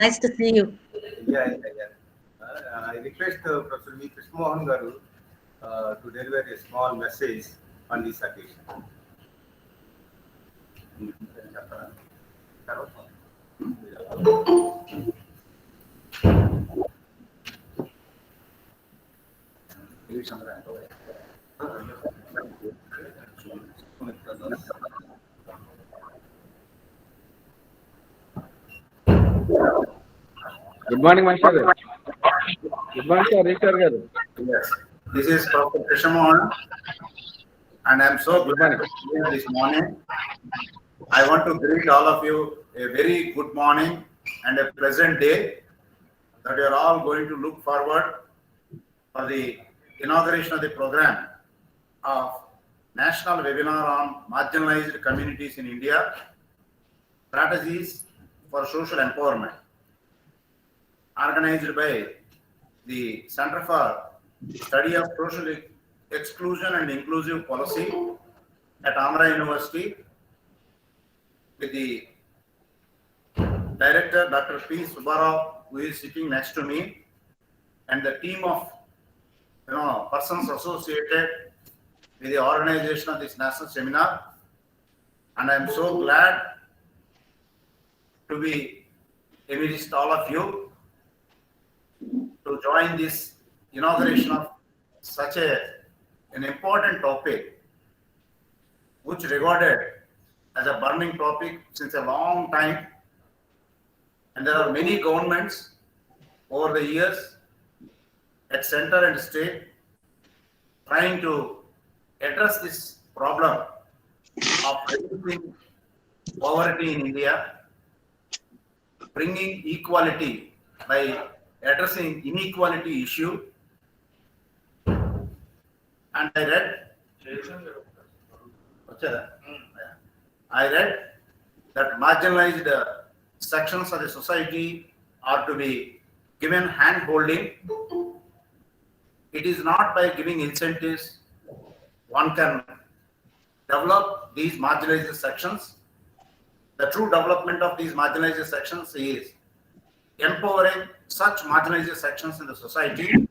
Nice to see you. Yeah. I request Professor V. Krishnamohan Garu to deliver a small message on this occasion. Good morning, Mansha garu. Good morning, sir. Richard garu. Yes, this is Professor Krishnamohan, and I am so glad to be here this morning. I want to greet all of you a very good morning and a pleasant day, that you are all going to look forward for the inauguration of the program of National Webinar on Marginalized Communities in India, Strategies for Social Empowerment, organized by the Center for Study of Social Exclusion and Inclusive Policy at Andhra University, with the director, Dr. P. Subbarao, who is sitting next to me, and the team of persons associated with the organization of this national seminar. And I am so glad to be amidst all of you to join this inauguration of such an important topic, which regarded as a burning topic since a long time. And there are many governments over the years at center and state trying to address this problem of reducing poverty in India, bringing equality by addressing inequality issue. And I read that marginalized sections of the society are to be given hand holding. It is not by giving incentives one can develop these marginalized sections. The true development of these marginalized sections is empowering such marginalized sections in the society.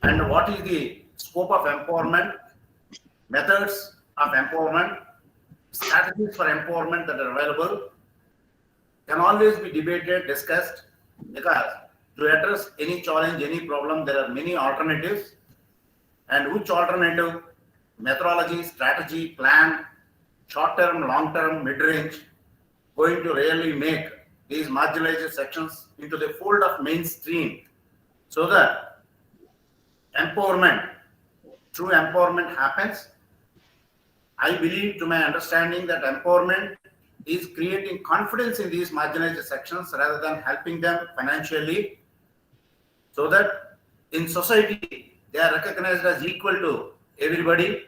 And what is the scope of empowerment, methods of empowerment, strategies for empowerment that are available can always be debated, discussed, because to address any challenge, any problem, there are many alternatives. And which alternative, methodology, strategy, plan, short-term, long-term, mid-range, going to really make these marginalized sections into the fold of mainstream, so that empowerment, true empowerment happens. I believe, to my understanding, that empowerment is creating confidence in these marginalized sections rather than helping them financially, so that in society they are recognized as equal to everybody.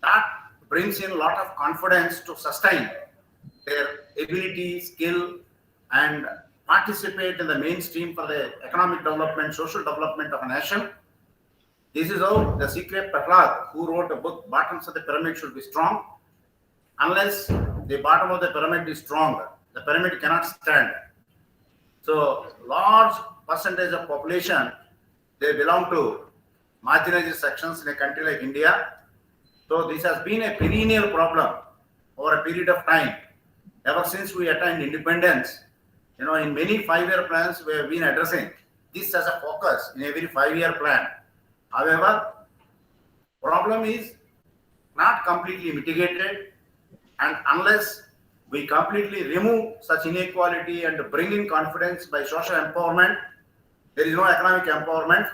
That brings in a lot of confidence to sustain their ability, skill, and participate in the mainstream for the economic development, social development of a nation. This is how the secret Prahlad, who wrote a book, Bottoms of the Pyramid Should Be Strong. Unless the bottom of the pyramid is strong, the pyramid cannot stand. So large percentage of population, they belong to marginalized sections in a country like India. So this has been a perennial problem over a period of time. Ever since we attained independence, in many 5-year plans, we have been addressing this as a focus in every 5-year plan. However, problem is not completely mitigated, and unless we completely remove such inequality and bring in confidence by social empowerment, there is no economic empowerment.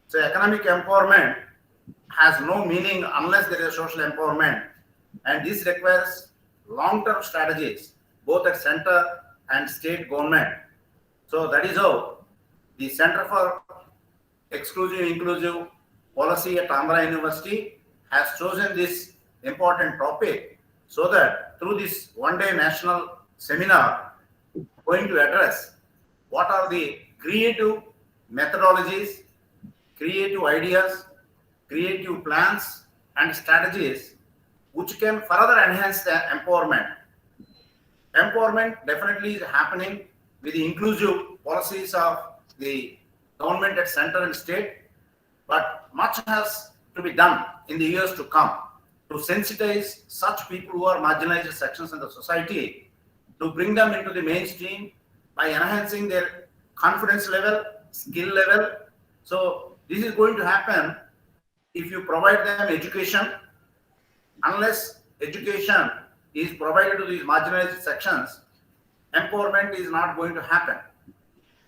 So economic empowerment has no meaning unless there is social empowerment, and this requires long-term strategies both at center and state government. So that is how the Center for Exclusive Inclusive Policy at Andhra University has chosen this important topic, so that through this one-day national seminar, going to address what are the creative methodologies, creative ideas, creative plans and strategies which can further enhance the empowerment. Empowerment definitely is happening with the inclusive policies of the government at center and state, but much has to be done in the years to come to sensitize such people who are marginalized sections in the society, to bring them into the mainstream by enhancing their confidence level, skill level. So this is going to happen if you provide them education. Unless education is provided to these marginalized sections, empowerment is not going to happen.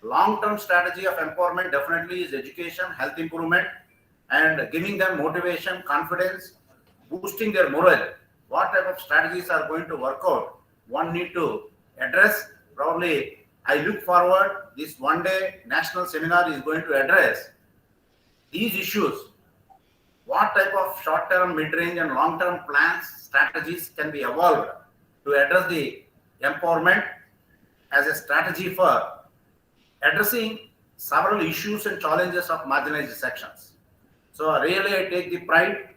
Long-term strategy of empowerment definitely is education, health improvement, and giving them motivation, confidence, boosting their morale. What type of strategies are going to work out? One need to address. Probably, I look forward, this one-day national seminar is going to address these issues. What type of short-term, mid-range, and long-term plans, strategies can be evolved to address the empowerment as a strategy for addressing several issues and challenges of marginalized sections. So really, I take the pride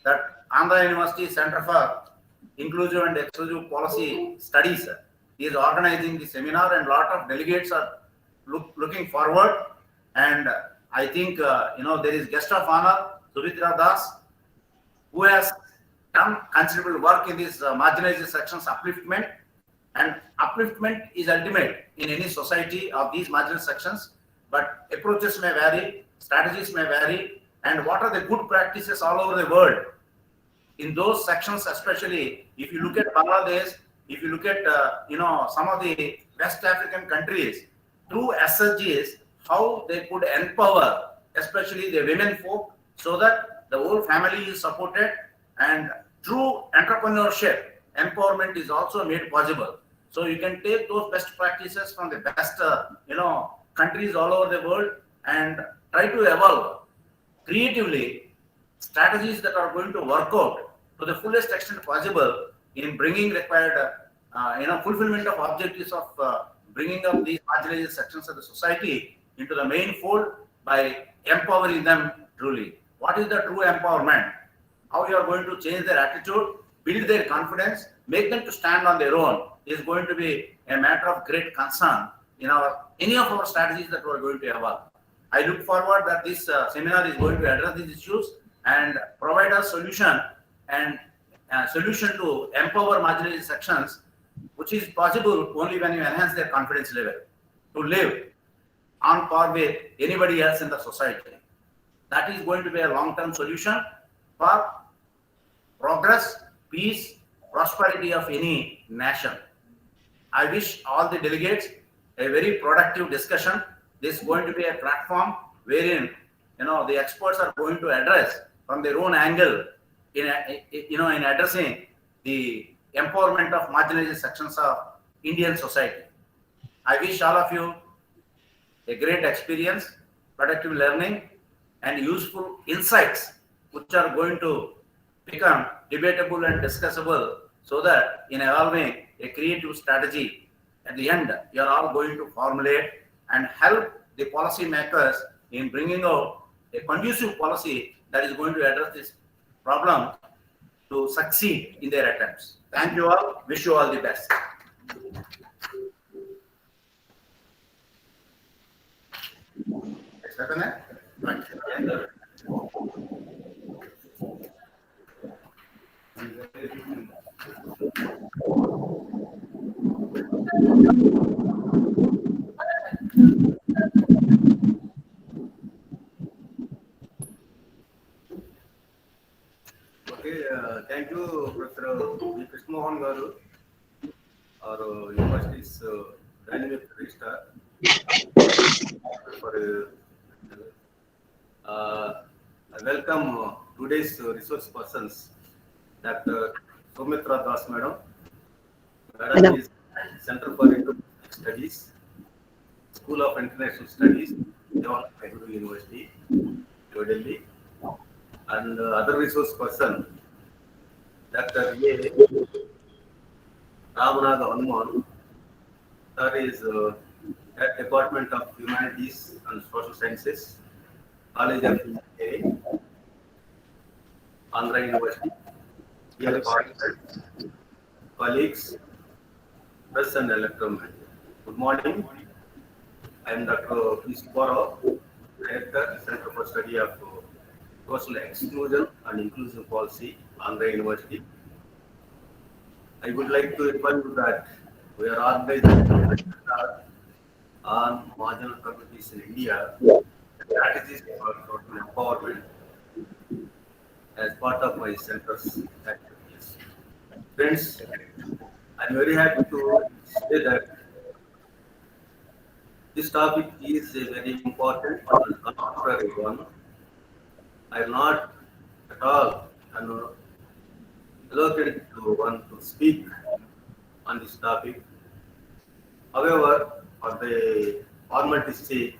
that Andhra University Center for Inclusive and Exclusive Policy Studies is organizing the seminar, and a lot of delegates are looking forward. And I think there is guest of honor Suritra Das, who has done considerable work in this marginalized sections upliftment. And upliftment is ultimate in any society of these marginal sections, but approaches may vary, strategies may vary, and what are the good practices all over the world in those sections, especially if you look at Bangladesh, if you look at some of the West African countries, through SSGs, how they could empower, especially the women folk, so that the whole family is supported, and through entrepreneurship, empowerment is also made possible. So you can take those best practices from the best, countries all over the world and try to evolve creatively strategies that are going to work out to the fullest extent possible in bringing required, fulfillment of objectives of bringing up these marginalized sections of the society into the main fold by empowering them truly. What is the true empowerment? How you are going to change their attitude, build their confidence, make them to stand on their own is going to be a matter of great concern in any of our strategies that we are going to evolve. I look forward that this seminar is going to address these issues and provide a solution to empower marginalized sections, which is possible only when you enhance their confidence level to live on par with anybody else in the society. That is going to be a long-term solution for progress, peace, prosperity of any nation. I wish all the delegates a very productive discussion. This is going to be a platform wherein the experts are going to address from their own angle in addressing the empowerment of marginalized sections of Indian society. I wish all of you a great experience, productive learning, and useful insights, which are going to become debatable and discussable, so that in evolving a creative strategy, at the end, you are all going to formulate and help the policy makers in bringing out a conducive policy that is going to address this problem to succeed in their attempts. Thank you all. Wish you all the best. Thank you, Professor Krishna Mohan Garu, our university's dynamic registrar, for I welcome today's resource persons, Dr. Soumitra Das, Madam. Madam is Center for International Studies, School of International Studies, Andhra University, New Delhi, and other resource person, Dr. A. Ramanaga Hanuman, that is at Department of Humanities and Social Sciences, College of Engineering, Andhra University, dear colleagues, press and electromagnetic. Good morning. I am Dr. P. Subbarao, Director, Center for Study of Social Exclusion and Inclusive Policy, Andhra University. I would like to inform you that we are organizing a webinar on marginal communities in India, strategies for social empowerment as part of my center's activities. Friends, I'm very happy to say that this topic is a very important and contemporary one. I am not at all allocated to one to speak on this topic. However, for the formality's sake,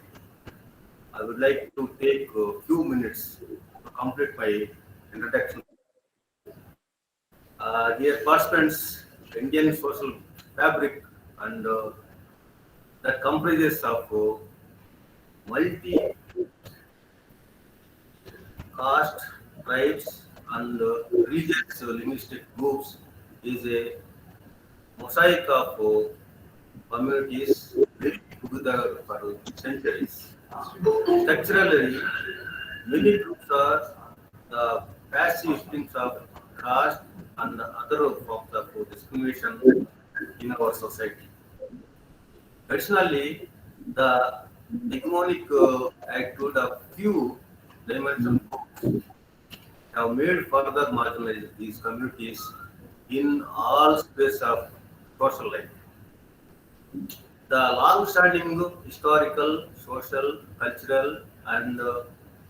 I would like to take a few minutes to complete my introduction. Dear participants, the Indian social fabric and that comprises of multi caste, tribes, and religious linguistic groups is a mosaic of communities living together for centuries. Structurally, many groups are the passive victims of caste and other forms of discrimination in our society. Additionally, the hegemonic attitude of few dimensional groups have made further marginalized these communities in all spaces of social life. The long-standing historical, social, cultural, and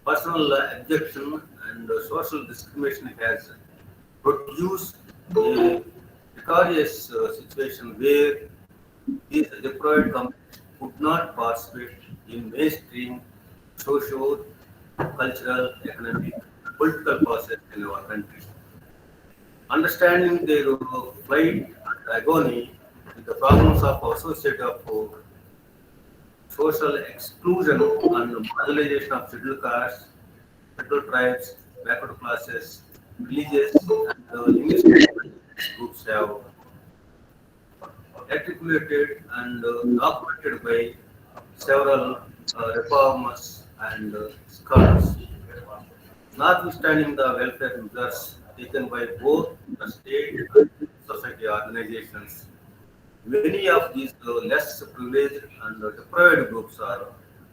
personal objection and social discrimination has produced a precarious situation where these deprived communities could not participate in mainstream socio, cultural, economic, political process in our country. Understanding their plight and agony with the problems of associated of social exclusion and marginalization of scheduled castes, scheduled tribes, backward classes, religious and linguistic groups have articulated and documented by several reformers and scholars. Notwithstanding the welfare measures taken by both the state and society organizations, many of these less privileged and deprived groups are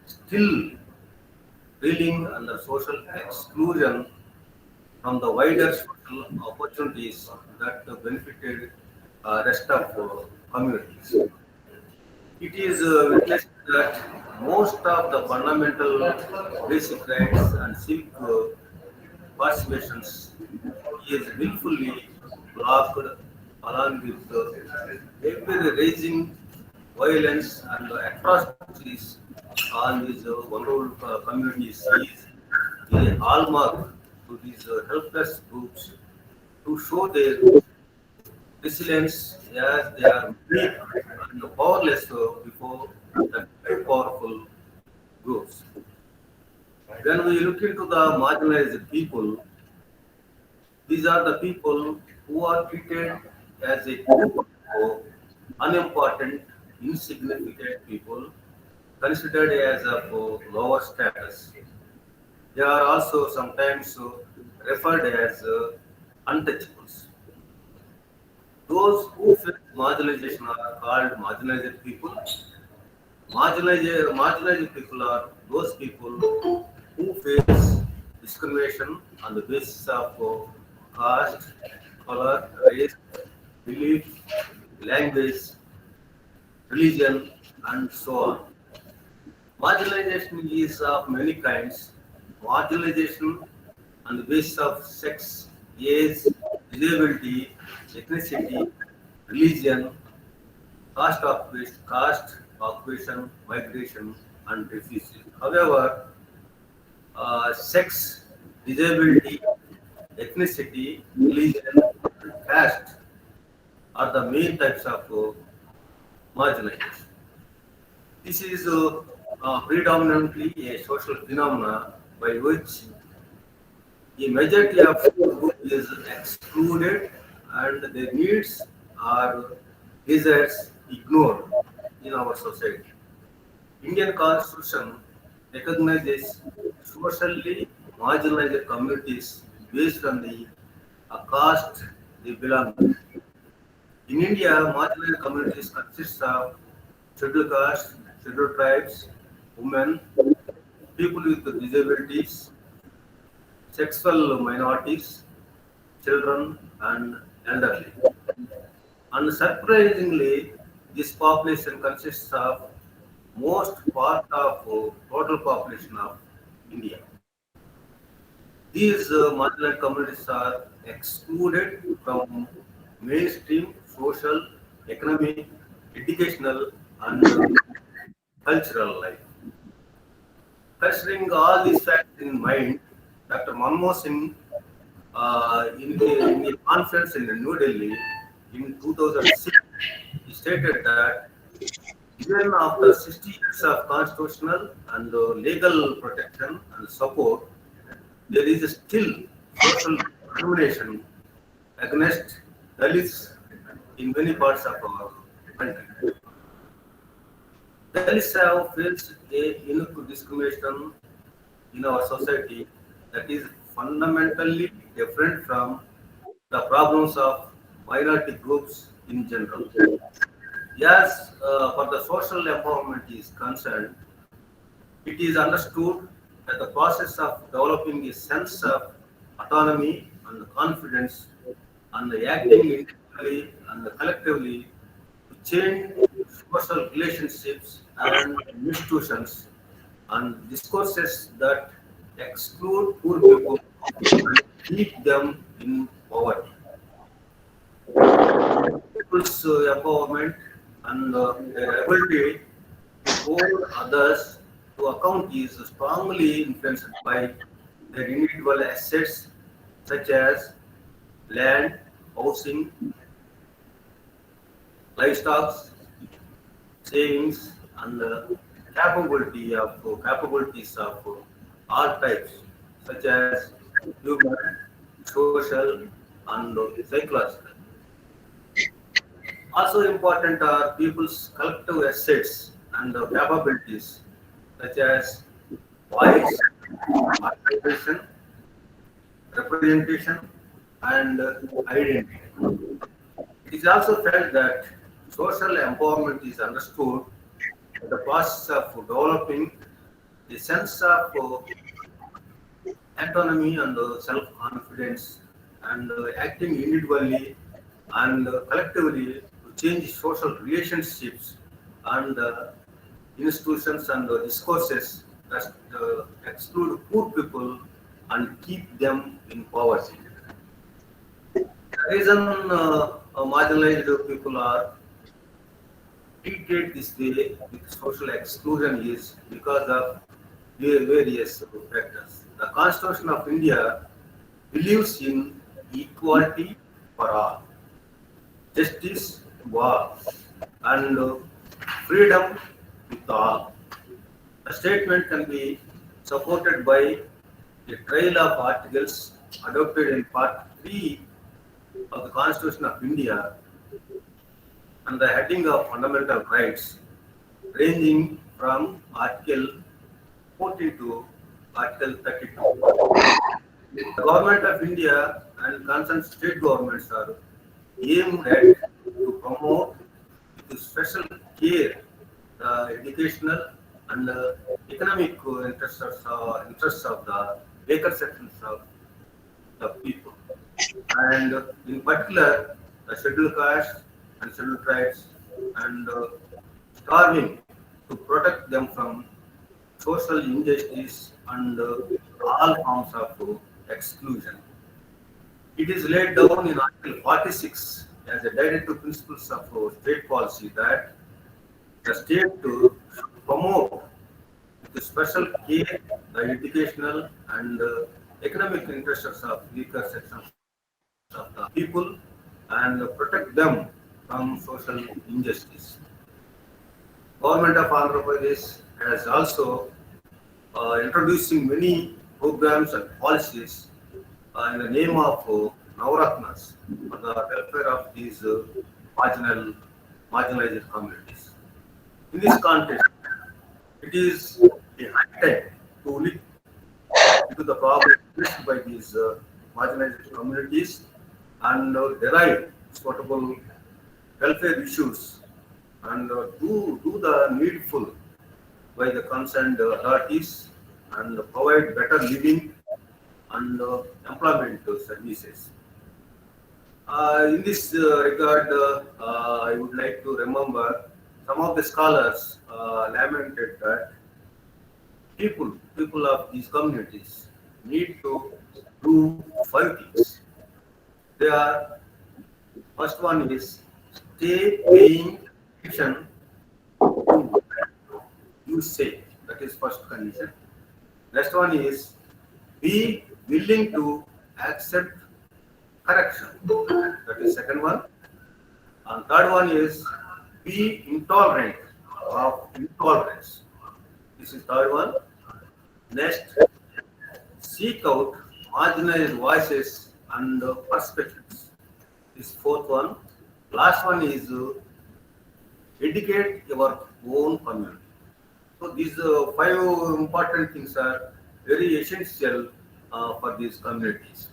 still reeling under social exclusion from the wider social opportunities that benefited rest of communities. It is witnessed that most of the fundamental basic rights and civic participations is willfully blocked along with every raising violence and atrocities on these vulnerable communities is a hallmark to these helpless groups to show their resilience as they are weak and powerless before the very powerful groups. When we look into the marginalized people, these are the people who are treated as a group of unimportant, insignificant people considered as of lower status. They are also sometimes referred as untouchables. Those who face marginalization are called marginalized people. Marginalized people are those people who face discrimination on the basis of caste, color, race, belief, language, religion, and so on. Marginalization is of many kinds. Marginalization on the basis of sex, age, disability, ethnicity, religion, caste, occupation, migration, and refugee. However, sex, disability, ethnicity, religion, and caste are the main types of marginalization. This is predominantly a social phenomena by which a majority of group is excluded and their needs or desires ignored. in our society. Indian Constitution recognizes socially marginalized communities based on the caste they belong to. In India, marginalized communities consist of scheduled castes, scheduled tribes, women, people with disabilities, sexual minorities, children, and elderly. Unsurprisingly, this population consists of most part of total population of India. These marginalized communities are excluded from mainstream social, economic, educational, and cultural life. Considering all these facts in mind, Dr. Manmohan Singh, in a conference in New Delhi in 2006, he stated that even after 60 years of constitutional and legal protection and support, there is still social discrimination against Dalits in many parts of our country. Dalits have faced a unique discrimination in our society that is fundamentally different from the problems of minority groups in general. Yes, for the social empowerment is concerned, it is understood that the process of developing a sense of autonomy and confidence and acting individually and collectively to change social relationships and institutions and discourses that exclude poor people and keep them in poverty. People's empowerment and their ability to hold others to account is strongly influenced by their individual assets such as land, housing, livestock, savings, and the capabilities of all types, such as human, social, and psychological. Also important are people's collective assets and capabilities, such as voice, participation, representation, and identity. It is also felt that social empowerment is understood as the process of developing a sense of autonomy and self-confidence and acting individually and collectively to change social relationships and institutions and discourses that exclude poor people and keep them in poverty. The reason marginalized people are treated this way with social exclusion is because of various factors. The Constitution of India believes in equality for all, justice to all, and freedom with all. The statement can be supported by a trail of articles adopted in Part 3 of the Constitution of India and the heading of fundamental rights, ranging from Article 14 to Article 32. The Government of India and concerned state governments are aimed at to promote with special care the educational and economic interests of the weaker sections of the people. And in particular, the scheduled castes and scheduled tribes and starving to protect them from social injustice and all forms of exclusion. It is laid down in Article 46 as a directive principles of state policy that the state should promote with special care the educational and economic interests of weaker sections of the people and protect them from social injustice. Government of Andhra Pradesh has also introducing many programs and policies in the name of Navaratnas for the welfare of these marginalized communities. In this context, it is a high time to look into the problem faced by these marginalized communities and derive suitable welfare issues and do the needful by the concerned authorities and provide better living and employment services. In this regard, I would like to remember some of the scholars lamented that people of these communities need to do five things. They are first one is stay paying attention to what you say. That is first condition. Next one is be willing to accept correction. That is second one. And third one is be intolerant of intolerance. This is third one. Next, seek out marginalized voices and perspectives. This fourth one. Last one is educate your own community. So these five important things are very essential for these communities.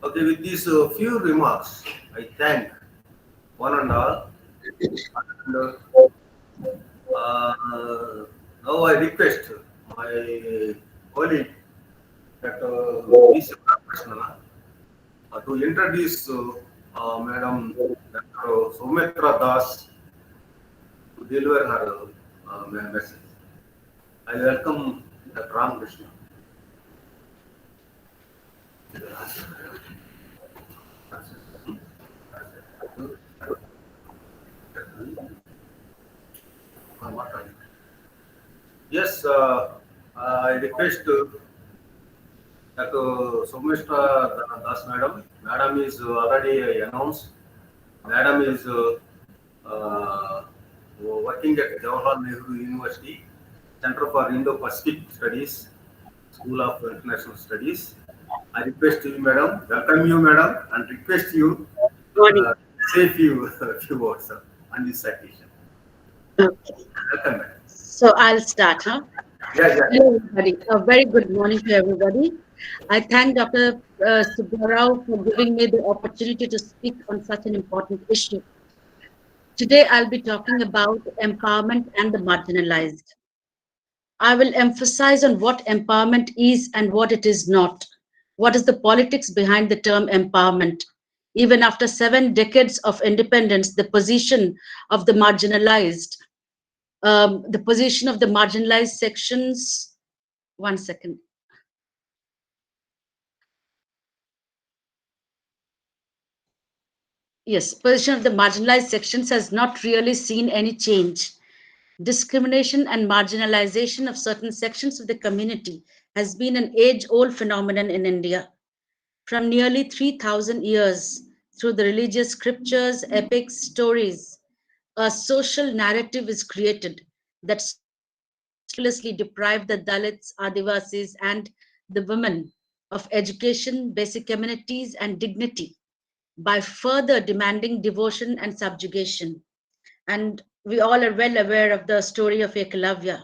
Okay, with these few remarks, I thank one and all. And, now I request my colleague, Dr. Krishna, to introduce Madam Dr. Soumitra Das to deliver her message. I welcome Dr. Ramakrishna. Yes, I request Dr. Soumitra Das Madam. Madam is already announced. Madam is working at Jawaharlal Nehru University, Center for Indo-Pacific Studies, School of International Studies. I request you, Madam, welcome you, Madam, and request you Morning. say few words on this citation. Okay. Welcome, Madam. So I'll start, huh? Yeah. Hello, everybody. A very good morning to everybody. I thank Dr. Subbarao for giving me the opportunity to speak on such an important issue. Today, I'll be talking about empowerment and the marginalized. I will emphasize on what empowerment is and what it is not. What is the politics behind the term empowerment? Even after 7 decades of independence, the position of the marginalized sections. One second. Yes, position of the marginalized sections has not really seen any change. Discrimination and marginalization of certain sections of the community has been an age-old phenomenon in India. From nearly 3,000 years, through the religious scriptures, epics, stories, a social narrative is created that mercilessly deprive the Dalits, Adivasis, and the women of education, basic amenities, and dignity by further demanding devotion and subjugation. And we all are well aware of the story of Ekalavya.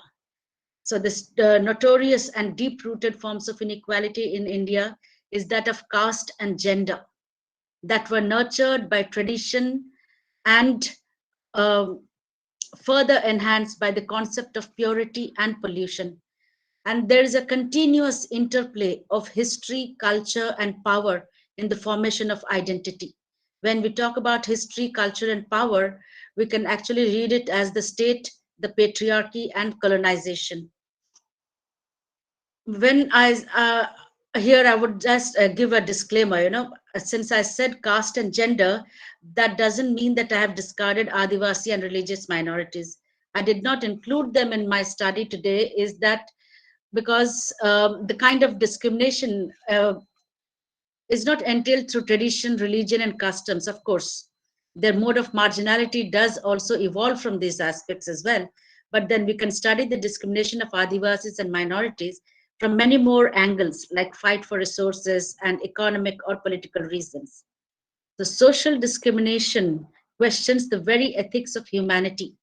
So this notorious and deep-rooted forms of inequality in India is that of caste and gender that were nurtured by tradition and further enhanced by the concept of purity and pollution. And there is a continuous interplay of history, culture, and power in the formation of identity. When we talk about history, culture, and power, we can actually read it as the state, the patriarchy, and colonization. When here I would just give a disclaimer, since I said caste and gender, that doesn't mean that I have discarded Adivasi and religious minorities. I did not include them in my study today, is that because the kind of discrimination is not entailed through tradition, religion, and customs. Of course, their mode of marginality does also evolve from these aspects as well. But then we can study the discrimination of Adivasis and minorities from many more angles, like fight for resources and economic or political reasons. The social discrimination questions the very ethics of humanity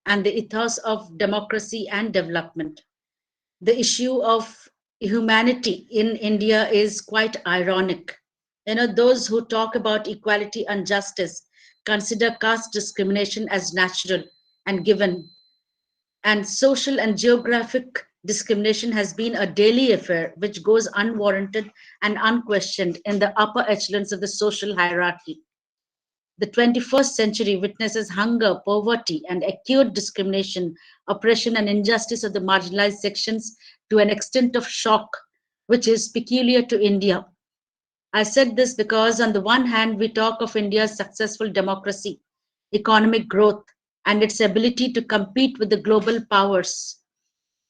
and the ethos of democracy and development. The issue of humanity in India is quite ironic. Those who talk about equality and justice consider caste discrimination as natural and given, and social and geographic discrimination has been a daily affair which goes unwarranted and unquestioned in the upper echelons of the social hierarchy. The 21st century witnesses hunger, poverty, and acute discrimination, oppression, and injustice of the marginalized sections to an extent of shock, which is peculiar to India. I said this because, on the one hand, we talk of India's successful democracy, economic growth, and its ability to compete with the global powers.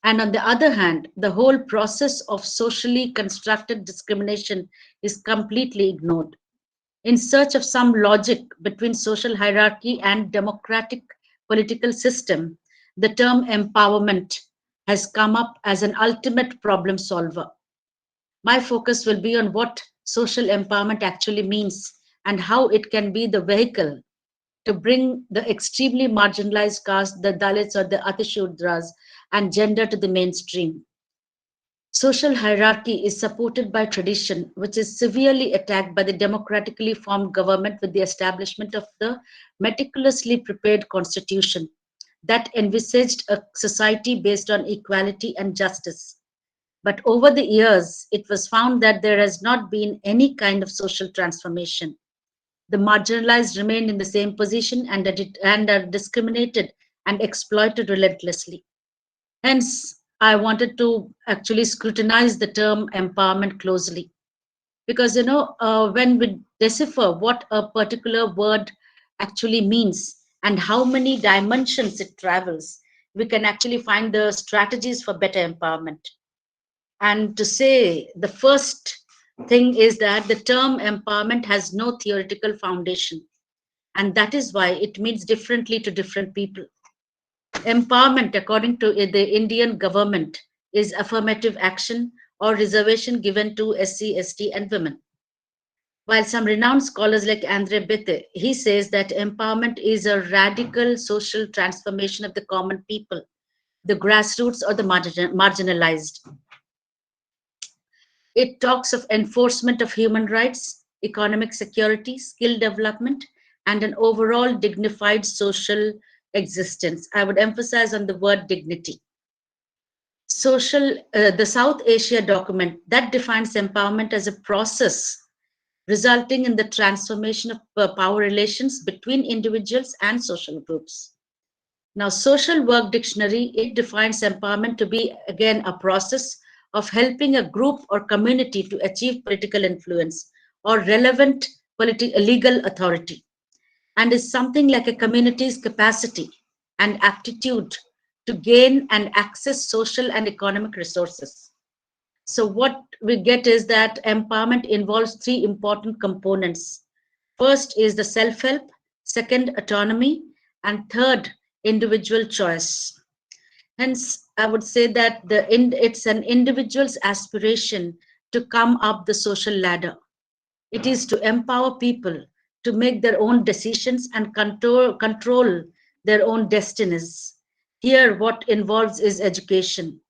And on the other hand, the whole process of socially constructed discrimination is completely ignored. In search of some logic between social hierarchy and democratic political system, the term empowerment has come up as an ultimate problem solver. My focus will be on what social empowerment actually means and how it can be the vehicle to bring the extremely marginalized caste, the Dalits or the Atishudras, and gender to the mainstream. Social hierarchy is supported by tradition, which is severely attacked by the democratically formed government with the establishment of the meticulously prepared constitution that envisaged a society based on equality and justice. But over the years, it was found that there has not been any kind of social transformation. The marginalized remain in the same position and are discriminated and exploited relentlessly. Hence, I wanted to actually scrutinize the term empowerment closely because, when we decipher what a particular word actually means and how many dimensions it travels, we can actually find the strategies for better empowerment. And to say the first thing is that the term empowerment has no theoretical foundation, and that is why it means differently to different people. Empowerment, according to the Indian government, is affirmative action or reservation given to SC, ST, and women. While some renowned scholars like Andre Bethe, he says that empowerment is a radical social transformation of the common people, the grassroots or the marginalized. It talks of enforcement of human rights, economic security, skill development, and an overall dignified social existence. I would emphasize on the word dignity. The South Asia document that defines empowerment as a process resulting in the transformation of power relations between individuals and social groups. Now, Social Work Dictionary, it defines empowerment to be, again, a process of helping a group or community to achieve political influence or relevant legal authority, and is something like a community's capacity and aptitude to gain and access social and economic resources. So, what we get is that empowerment involves three important components. First is the self help, second, autonomy, and third, individual choice. Hence, I would say that it's an individual's aspiration to come up the social ladder. It is to empower people to make their own decisions and control their own destinies. Here, what involves is education.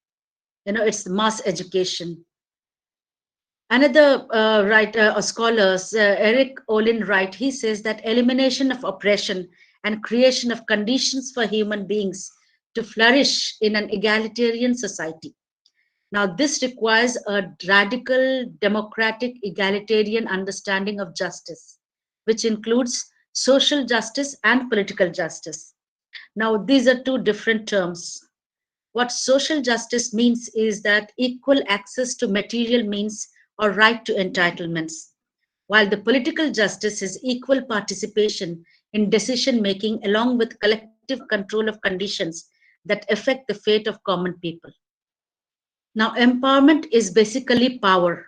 It's mass education. Another scholar, Eric Olin Wright, he says that elimination of oppression and creation of conditions for human beings to flourish in an egalitarian society. Now, this requires a radical, democratic, egalitarian understanding of justice, which includes social justice and political justice. Now, these are two different terms. What social justice means is that equal access to material means or right to entitlements, while the political justice is equal participation in decision making along with collective control of conditions that affect the fate of common people. Now, empowerment is basically power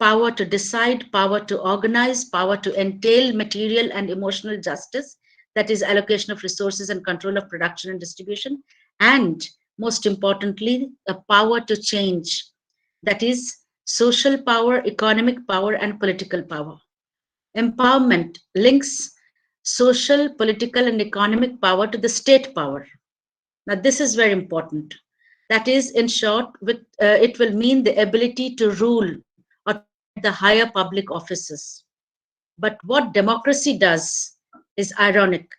to decide, power to organize, power to entail material and emotional justice, that is, allocation of resources and control of production and distribution, and most importantly, a power to change, that is, social power, economic power, and political power. Empowerment links social, political, and economic power to the state power. Now, this is very important. That is, in short, it will mean the ability to rule or to get the higher public offices. But what democracy does is ironic.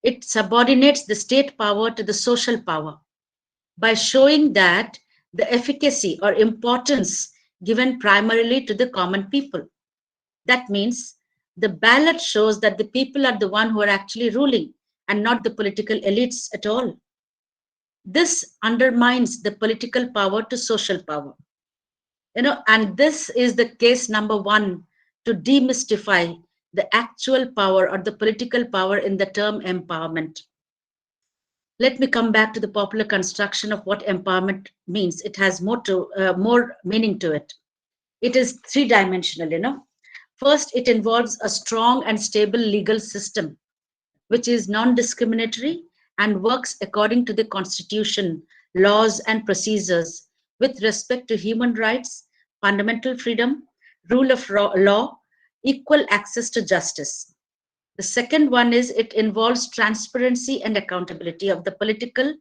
It subordinates the state power to the social power by showing that the efficacy or importance given primarily to the common people. That means the ballot shows that the people are the one who are actually ruling and not the political elites at all. This undermines the political power to social power. And this is the case number one to demystify the actual power or the political power in the term empowerment. Let me come back to the popular construction of what empowerment means. It has more meaning to it. It is three-dimensional. First, it involves a strong and stable legal system which is non-discriminatory and works according to the constitution, laws and procedures with respect to human rights, fundamental freedom, rule of law, equal access to justice. The second one is it involves transparency and accountability of the political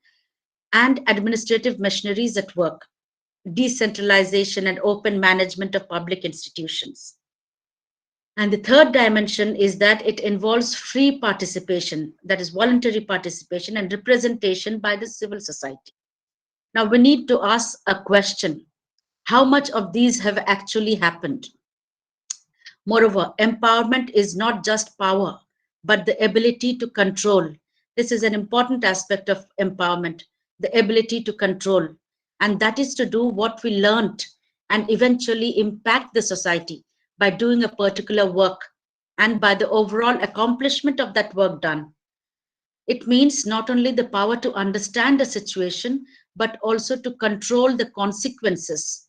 and administrative machineries at work, decentralization and open management of public institutions. And the third dimension is that it involves free participation, that is voluntary participation and representation by the civil society. Now we need to ask a question. How much of these have actually happened? Moreover, empowerment is not just power, but the ability to control. This is an important aspect of empowerment, the ability to control. And that is to do what we learned and eventually impact the society by doing a particular work and by the overall accomplishment of that work done. It means not only the power to understand a situation, but also to control the consequences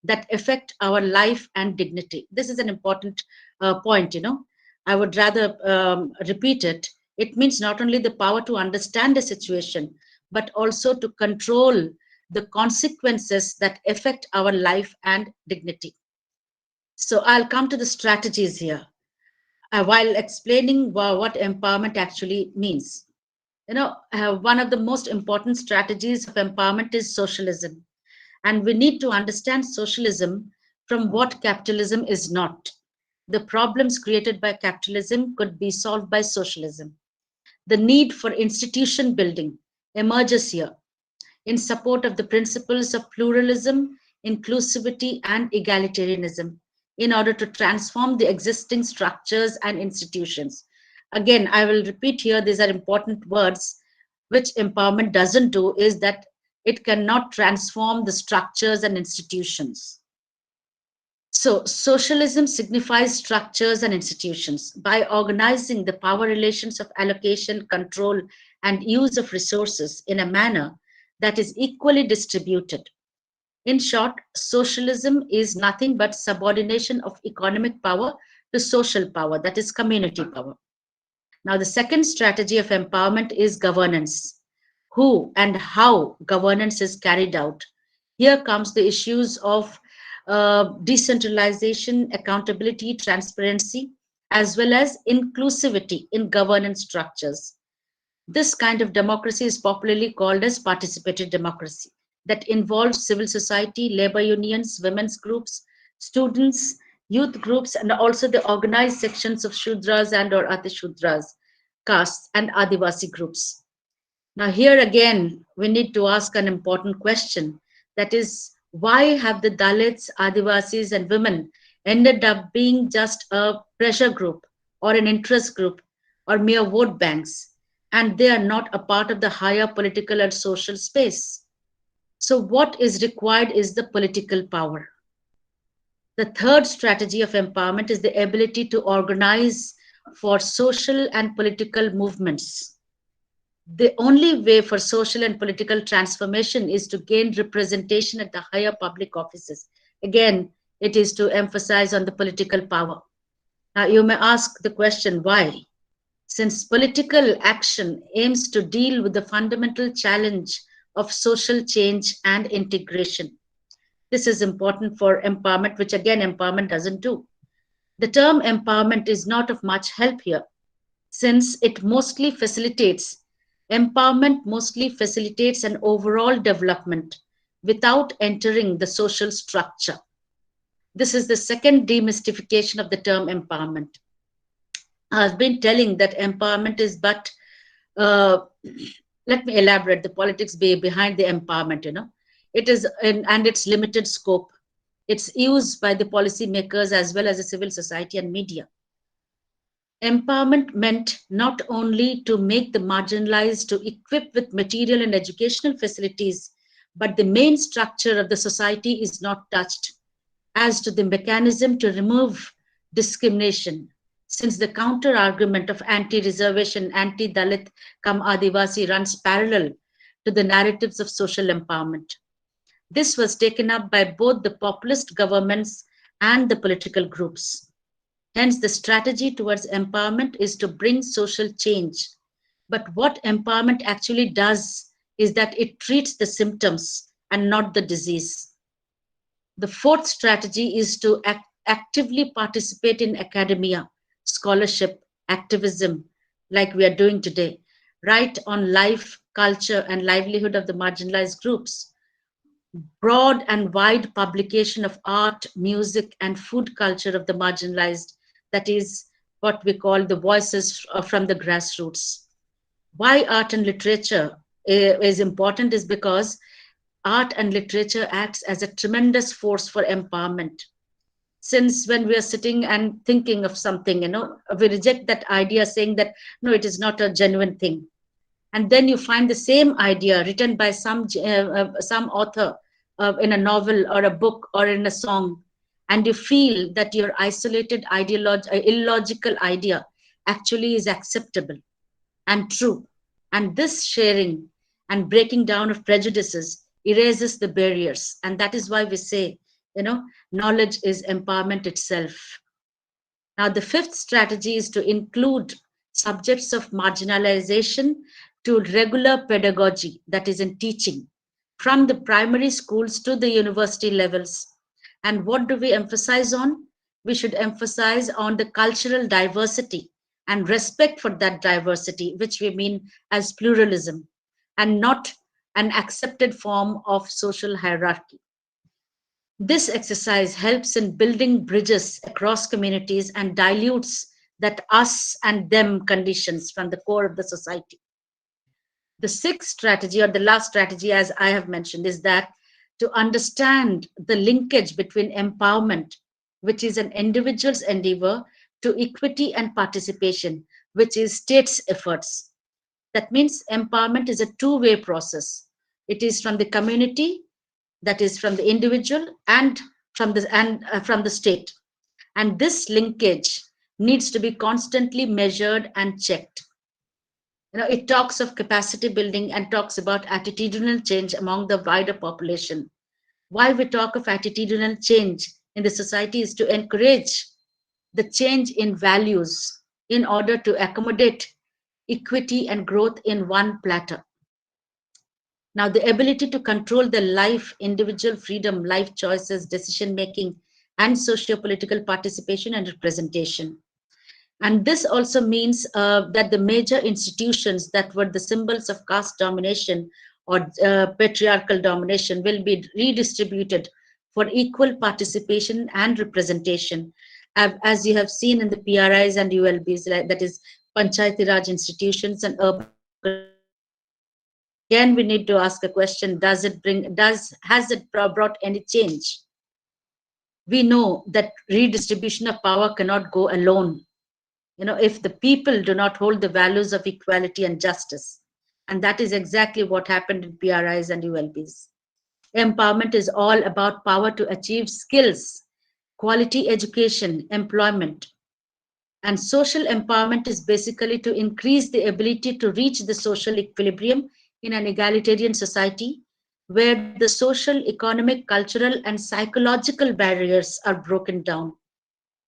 that affect our life and dignity. This is an important point. I would rather repeat it. It means not only the power to understand a situation, but also to control the consequences that affect our life and dignity. So I'll come to the strategies here while explaining what empowerment actually means. One of the most important strategies of empowerment is socialism. And we need to understand socialism from what capitalism is not. The problems created by capitalism could be solved by socialism. The need for institution building emerges here in support of the principles of pluralism, inclusivity, and egalitarianism in order to transform the existing structures and institutions. Again, I will repeat here, these are important words. Which empowerment doesn't do is that it cannot transform the structures and institutions. So socialism signifies structures and institutions. By organizing the power relations of allocation, control, and use of resources in a manner that is equally distributed. In short, socialism is nothing but subordination of economic power to social power, that is community power. Now, the second strategy of empowerment is governance. Who and how governance is carried out. Here comes the issues of decentralization, accountability, transparency, as well as inclusivity in governance structures. This kind of democracy is popularly called as participatory democracy that involves civil society, labor unions, women's groups, students, youth groups, and also the organized sections of Shudras and or Atishudras, castes, and Adivasi groups. Now, here again, we need to ask an important question. That is, why have the Dalits, Adivasis, and women ended up being just a pressure group or an interest group or mere vote banks, and they are not a part of the higher political and social space? So what is required is the political power. The third strategy of empowerment is the ability to organize for social and political movements. The only way for social and political transformation is to gain representation at the higher public offices. Again, it is to emphasize on the political power. Now, you may ask the question, why? Since political action aims to deal with the fundamental challenge of social change and integration. This is important for empowerment, which again, empowerment doesn't do. The term empowerment is not of much help here, since it mostly facilitates Empowerment mostly facilitates an overall development without entering the social structure. This is the second demystification of the term empowerment. I've been telling that empowerment is but, uh, let me elaborate the politics behind the empowerment, It is, and its limited scope. It's used by the policymakers as well as the civil society and media. Empowerment meant not only to make the marginalized to equip with material and educational facilities, but the main structure of the society is not touched. As to the mechanism to remove discrimination, since the counter argument of anti-reservation, anti-Dalit, come Adivasi runs parallel to the narratives of social empowerment. This was taken up by both the populist governments and the political groups. Hence, the strategy towards empowerment is to bring social change. But what empowerment actually does is that it treats the symptoms and not the disease. The fourth strategy is to actively participate in academia, scholarship, activism, like we are doing today, right on life, culture, and livelihood of the marginalized groups. Broad and wide publication of art, music, and food culture of the marginalized, that is what we call the voices from the grassroots. Why art and literature is important is because art and literature acts as a tremendous force for empowerment. Since when we are sitting and thinking of something, we reject that idea saying that, no, it is not a genuine thing. And then you find the same idea written by some author in a novel or a book or in a song, and you feel that your isolated illogical idea actually is acceptable and true. And this sharing and breaking down of prejudices erases the barriers. And that is why we say, knowledge is empowerment itself. Now, the fifth strategy is to include subjects of marginalization to regular pedagogy, that is in teaching, from the primary schools to the university levels. And what do we emphasize on? We should emphasize on the cultural diversity and respect for that diversity, which we mean as pluralism, and not an accepted form of social hierarchy. This exercise helps in building bridges across communities and dilutes that us and them conditions from the core of the society. The sixth strategy, or the last strategy, as I have mentioned, is that to understand the linkage between empowerment, which is an individual's endeavor, to equity and participation, which is states' efforts. That means empowerment is a two-way process. It is from the community, that is from the individual, and from the state. And this linkage needs to be constantly measured and checked. It talks of capacity building and talks about attitudinal change among the wider population. Why we talk of attitudinal change in the society is to encourage the change in values in order to accommodate equity and growth in one platter. Now, the ability to control the life, individual freedom, life choices, decision making, and socio-political participation and representation. And this also means that the major institutions that were the symbols of caste domination or patriarchal domination will be redistributed for equal participation and representation. As you have seen in the PRIs and ULBs, that is Panchayati Raj institutions and urban again, we need to ask a question: has it brought any change? We know that redistribution of power cannot go alone. If the people do not hold the values of equality and justice, and that is exactly what happened in PRIs and ULBs. Empowerment is all about power to achieve skills, quality education, employment. And social empowerment is basically to increase the ability to reach the social equilibrium in an egalitarian society where the social, economic, cultural, and psychological barriers are broken down.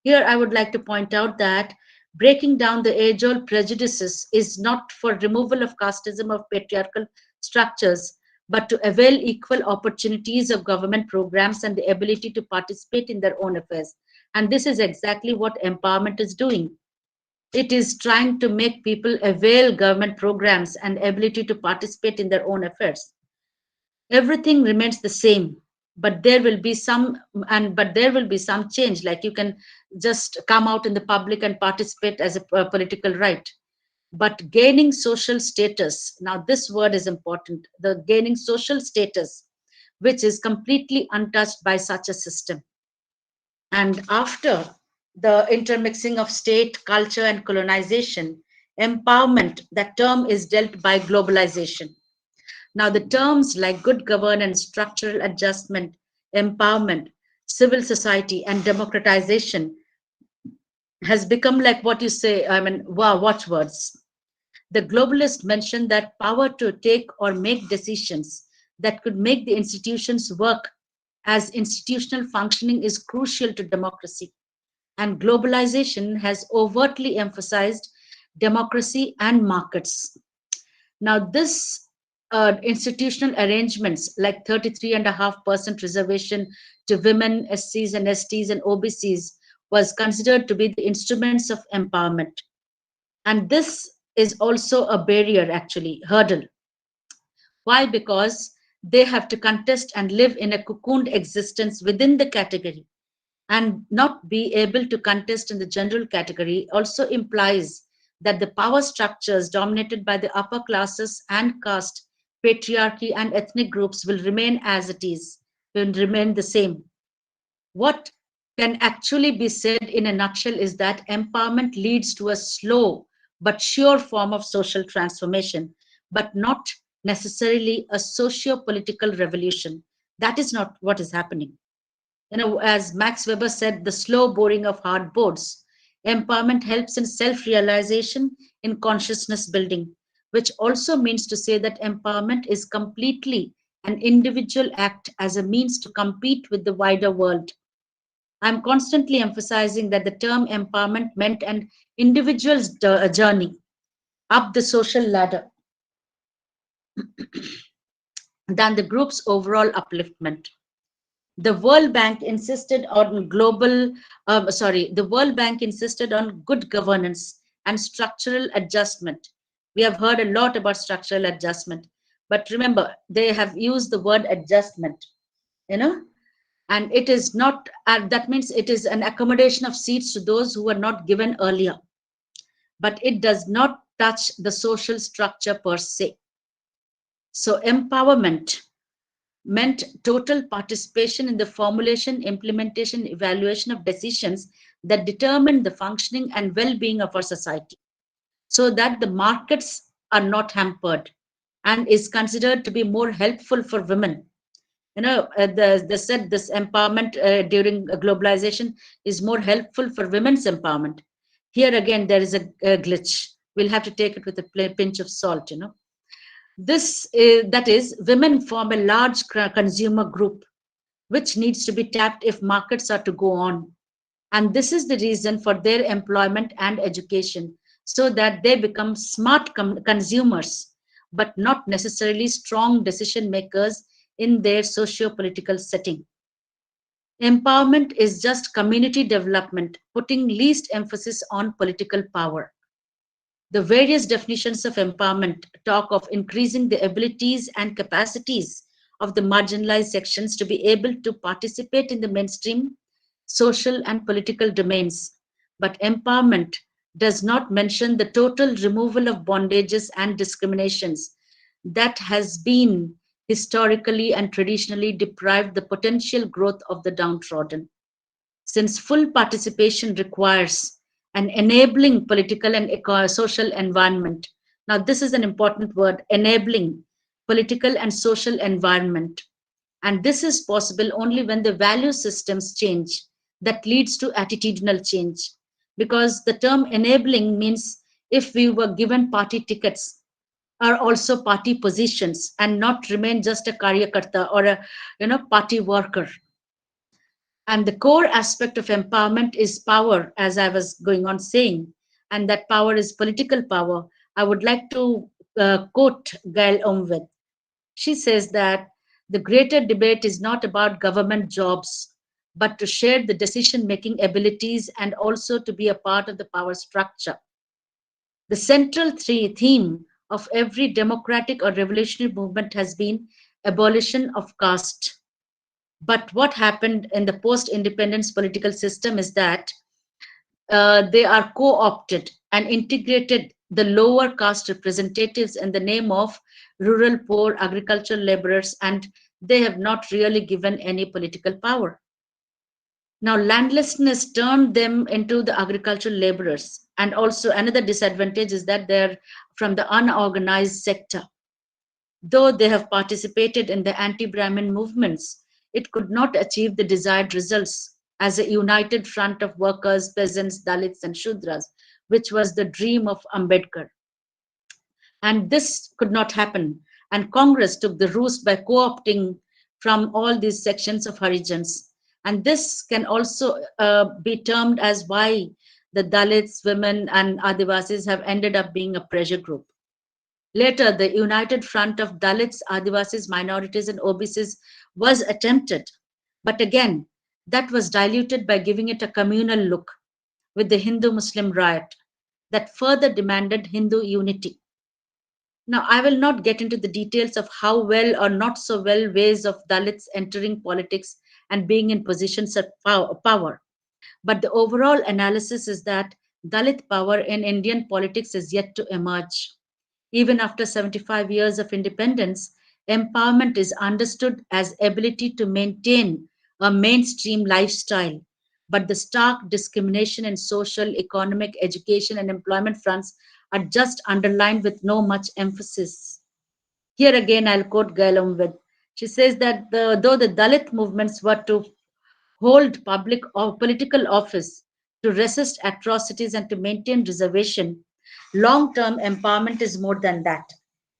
Here, I would like to point out that breaking down the age-old prejudices is not for removal of casteism of patriarchal structures, but to avail equal opportunities of government programs and the ability to participate in their own affairs. And this is exactly what empowerment is doing. It is trying to make people avail government programs and ability to participate in their own affairs. Everything remains the same, but there will be some but there will be some change, like you can just come out in the public and participate as a political right. But gaining social status, now this word is important, the gaining social status, which is completely untouched by such a system. And after the intermixing of state, culture, and colonization, empowerment, that term is dealt by globalization. Now, the terms like good governance, structural adjustment, empowerment, civil society, and democratization has become like what you say, I mean, wow, watchwords. The globalists mentioned that power to take or make decisions that could make the institutions work as institutional functioning is crucial to democracy. And globalization has overtly emphasized democracy and markets. Now, this institutional arrangements like 33.5% reservation to women, SCs and STs and OBCs was considered to be the instruments of empowerment. And this is also a barrier, actually, hurdle. Why? Because they have to contest and live in a cocooned existence within the category, and not be able to contest in the general category also implies that the power structures dominated by the upper classes and caste, patriarchy, and ethnic groups will remain as it is, will remain the same. What can actually be said in a nutshell is that empowerment leads to a slow but sure form of social transformation, but not necessarily a socio political revolution. That is not what is happening. As Max Weber said, the slow boring of hard boards. Empowerment helps in self realization, in consciousness building, which also means to say that empowerment is completely an individual act as a means to compete with the wider world. I'm constantly emphasizing that the term empowerment meant an individual's journey up the social ladder than the group's overall upliftment. The World Bank insisted on the World Bank insisted on good governance and structural adjustment. We have heard a lot about structural adjustment, but remember, they have used the word adjustment, you know, and it is not, that means it is an accommodation of seats to those who were not given earlier, but it does not touch the social structure per se. So, empowerment meant total participation in the formulation, implementation, evaluation of decisions that determine the functioning and well-being of our society, so that the markets are not hampered and is considered to be more helpful for women. They said this empowerment during globalization is more helpful for women's empowerment. Here again, there is a glitch. We'll have to take it with a pinch of salt. This that is, women form a large consumer group which needs to be tapped if markets are to go on. And this is the reason for their employment and education, so that they become smart consumers, but not necessarily strong decision makers in their socio-political setting. Empowerment is just community development, putting least emphasis on political power. The various definitions of empowerment talk of increasing the abilities and capacities of the marginalized sections to be able to participate in the mainstream social and political domains. But empowerment does not mention the total removal of bondages and discriminations that has been historically and traditionally deprived the potential growth of the downtrodden. Since full participation requires an enabling political and social environment. Now, this is an important word, enabling political and social environment. And this is possible only when the value systems change that leads to attitudinal change. Because the term enabling means if we were given party tickets, are also party positions and not remain just a karyakarta or a party worker. And the core aspect of empowerment is power, as I was going on saying, and that power is political power. I would like to quote Gail Omwith. She says that the greater debate is not about government jobs, but to share the decision making abilities and also to be a part of the power structure. The central theme of every democratic or revolutionary movement has been abolition of caste. But what happened in the post independence political system is that they are co opted and integrated the lower caste representatives in the name of rural poor agricultural laborers, and they have not really given any political power. Now, landlessness turned them into the agricultural laborers. And also, another disadvantage is that they're from the unorganized sector. Though they have participated in the anti Brahmin movements, it could not achieve the desired results as a united front of workers, peasants, Dalits, and Shudras, which was the dream of Ambedkar. And this could not happen. And Congress took the roost by co opting from all these sections of Harijans. And this can also be termed as why the Dalits, women, and Adivasis have ended up being a pressure group. Later, the United Front of Dalits, Adivasis, minorities, and OBCs was attempted. But again, that was diluted by giving it a communal look with the Hindu Muslim riot that further demanded Hindu unity. Now, I will not get into the details of how well or not so well ways of Dalits entering politics and being in positions of power. But the overall analysis is that Dalit power in Indian politics is yet to emerge. Even after 75 years of independence, empowerment is understood as ability to maintain a mainstream lifestyle. But the stark discrimination in social, economic, education, and employment fronts are just underlined with no much emphasis. Here again, I'll quote Gailum with. She says that though the Dalit movements were to hold public or political office, to resist atrocities, and to maintain reservation, long term empowerment is more than that.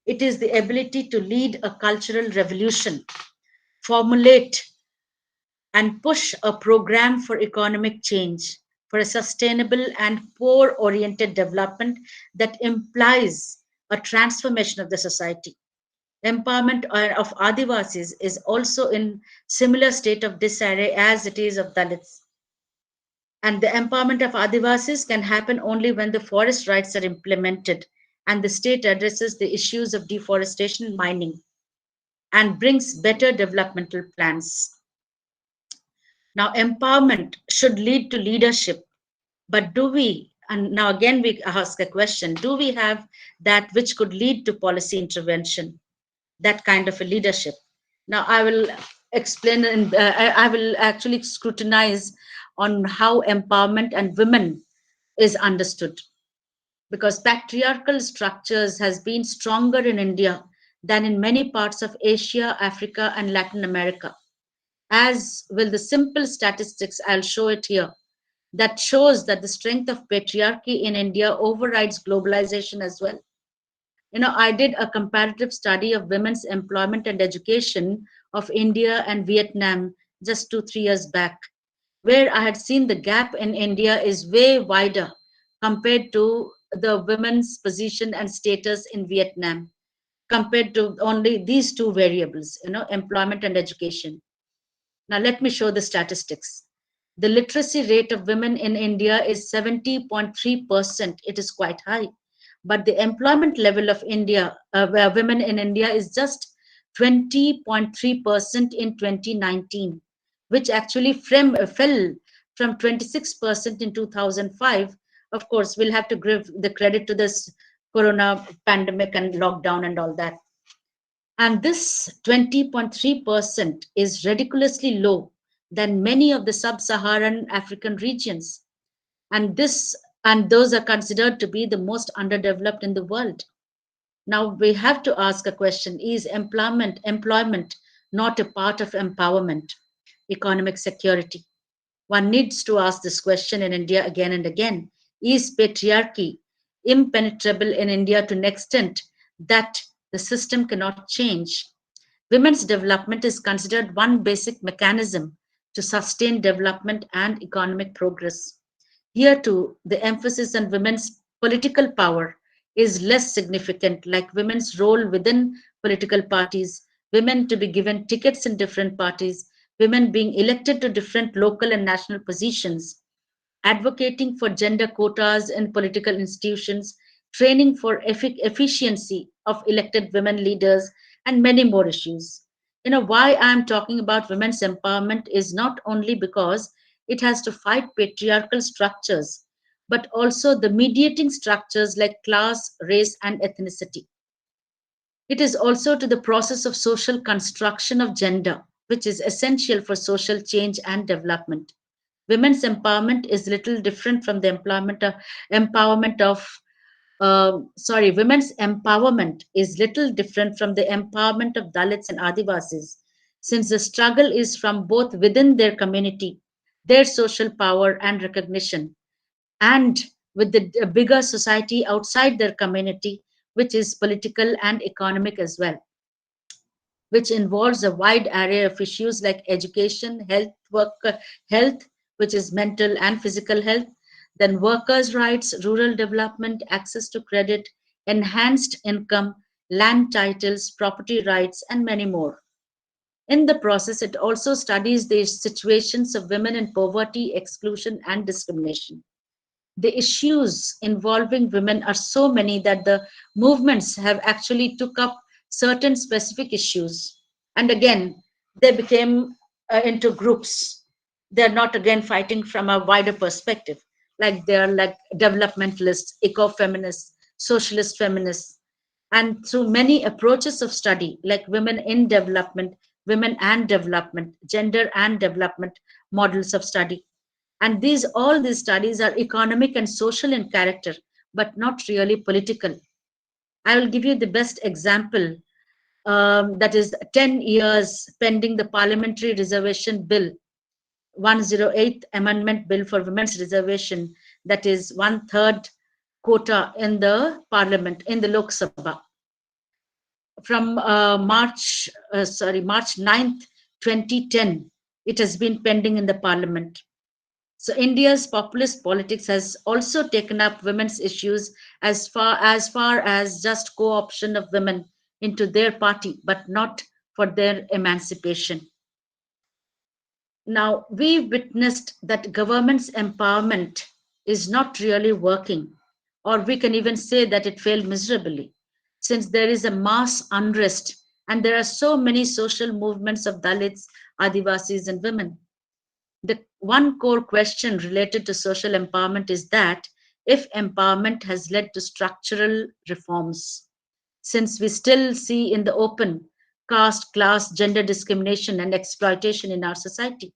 It is the ability to lead a cultural revolution, formulate and push a program for economic change, for a sustainable and poor oriented development that implies a transformation of the society. Empowerment of Adivasis is also in similar state of disarray as it is of Dalits. And the empowerment of Adivasis can happen only when the forest rights are implemented and the state addresses the issues of deforestation and mining and brings better developmental plans. Now, empowerment should lead to leadership, but do we, and now again we ask a question, do we have that which could lead to policy intervention, that kind of a leadership? Now, I will explain, and I will actually scrutinize on how empowerment and women is understood, because patriarchal structures has been stronger in India than in many parts of Asia, Africa, and Latin America, as will the simple statistics, I'll show it here, that shows that the strength of patriarchy in India overrides globalization as well. I did a comparative study of women's employment and education of India and Vietnam just 2, 3 years back, where I had seen the gap in India is way wider compared to the women's position and status in Vietnam, compared to only these two variables, employment and education. Now, let me show the statistics. The literacy rate of women in India is 70.3%. It is quite high. But the employment level of India, where women in India is just 20.3% in 2019, which actually fell from 26% in 2005. Of course, we'll have to give the credit to this corona pandemic and lockdown and all that. And this 20.3% is ridiculously low than many of the sub-Saharan African regions. And those are considered to be the most underdeveloped in the world. Now we have to ask a question, is employment not a part of empowerment, economic security? One needs to ask this question in India again and again. Is patriarchy impenetrable in India to an extent that the system cannot change? Women's development is considered one basic mechanism to sustain development and economic progress. Here too, the emphasis on women's political power is less significant, like women's role within political parties, women to be given tickets in different parties, women being elected to different local and national positions, advocating for gender quotas in political institutions, training for efficiency of elected women leaders, and many more issues. Why I'm talking about women's empowerment is not only because it has to fight patriarchal structures, but also the mediating structures like class, race, and ethnicity. It is also to the process of social construction of gender, which is essential for social change and development. Women's empowerment is little different from the empowerment of women's empowerment is little different from the empowerment of Dalits and Adivasis, since the struggle is from both within their community, their social power and recognition, and with the bigger society outside their community, which is political and economic as well, which involves a wide array of issues like education, health, which is mental and physical health, then workers' rights, rural development, access to credit, enhanced income, land titles, property rights, and many more. In the process, it also studies the situations of women in poverty, exclusion, and discrimination. The issues involving women are so many that the movements have actually took up certain specific issues, and again they became into groups. They're not again fighting from a wider perspective, like they're like developmentalists, eco-feminists, socialist feminists, and through many approaches of study like women in development, women and development, gender and development models of study. And all these studies are economic and social in character, but not really political. I will give you the best example, that is 10 years pending the Parliamentary Reservation Bill, 108th Amendment Bill for Women's Reservation, that is one third quota in the Parliament, in the Lok Sabha. From March 9th, 2010, it has been pending in the Parliament. So India's populist politics has also taken up women's issues as far as just co-option of women into their party, but not for their emancipation. Now we witnessed that government's empowerment is not really working, or we can even say that it failed miserably, since there is a mass unrest and there are so many social movements of Dalits, Adivasis, and women. The one core question related to social empowerment is that if empowerment has led to structural reforms, since we still see in the open caste, class, gender discrimination, and exploitation in our society.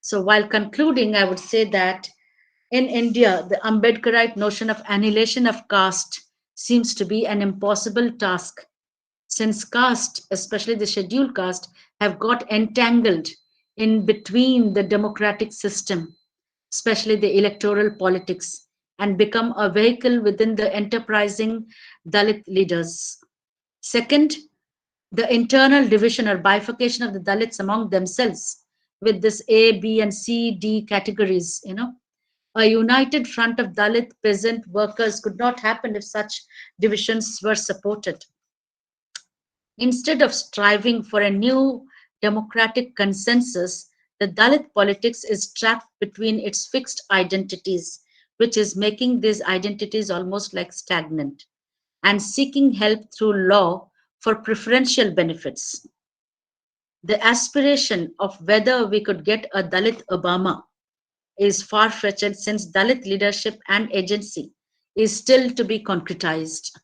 So, while concluding, I would say that in India, the Ambedkarite notion of annihilation of caste seems to be an impossible task, since caste, especially the scheduled caste, have got entangled in between the democratic system, especially the electoral politics, and become a vehicle within the enterprising Dalit leaders. Second, the internal division or bifurcation of the Dalits among themselves with this A, B, and C, D categories, a united front of Dalit peasant workers could not happen if such divisions were supported. Instead of striving for a new democratic consensus, the Dalit politics is trapped between its fixed identities, which is making these identities almost like stagnant, and seeking help through law for preferential benefits. The aspiration of whether we could get a Dalit Obama is far fetched, since Dalit leadership and agency is still to be concretized.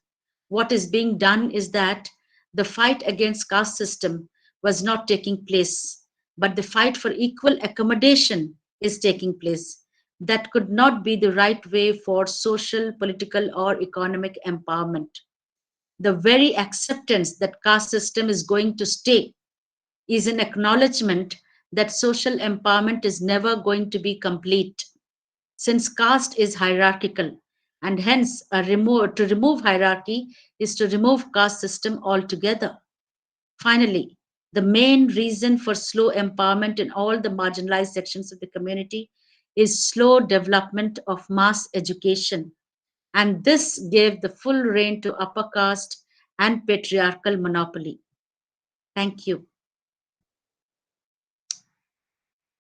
What is being done is that the fight against caste system was not taking place, but the fight for equal accommodation is taking place. That could not be the right way for social, political, or economic empowerment. The very acceptance that caste system is going to stay is an acknowledgement that social empowerment is never going to be complete, since caste is hierarchical, and hence to remove hierarchy is to remove caste system altogether. Finally, the main reason for slow empowerment in all the marginalized sections of the community is slow development of mass education, and this gave the full rein to upper caste and patriarchal monopoly. Thank you.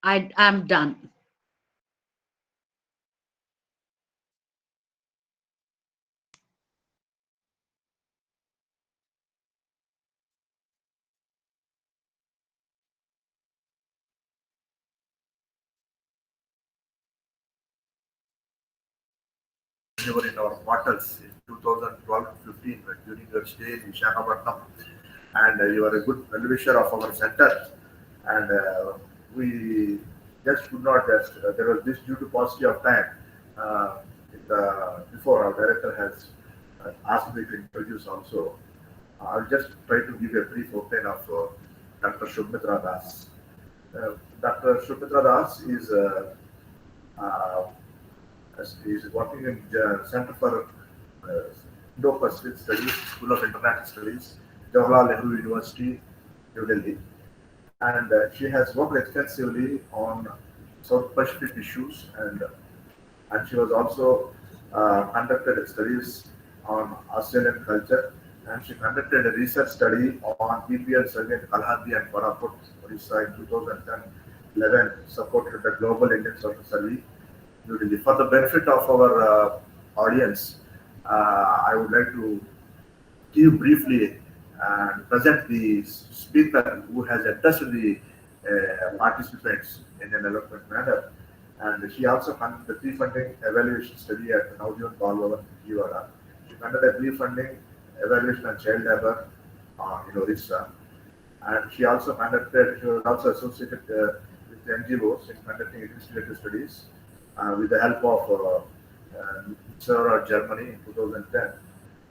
I am done. endeavor in our quarters in 2012-15 during your stay in Visakhapatnam, and you are a good well-wisher of our center. And we just could not just there was this due to paucity of time. Before our director has asked me to introduce also. I'll just try to give a brief outline of Dr. Shubhmitra Das. Dr. Shubhmitra Das is working in the Center for Indo-Pacific Studies, School of International Studies, Jawaharlal Nehru University, New Delhi. And she has worked extensively on South Pacific issues, and she was also conducted studies on Australian culture, and she conducted a research study on BPL survey in Kalahandi and Koraput, Odisha in 2010-11, supported the Global Indian Social Survey, New Delhi. For the benefit of our audience, I would like to give briefly and present the speaker who has addressed the participants in an eloquent manner. And she also conducted the pre-funding evaluation study at Naudion Balvavan, Jivara. She conducted a pre-funding evaluation on child labor in Odisha. And she was also associated with NGOs in conducting administrative studies with the help of Sir Germany in 2010.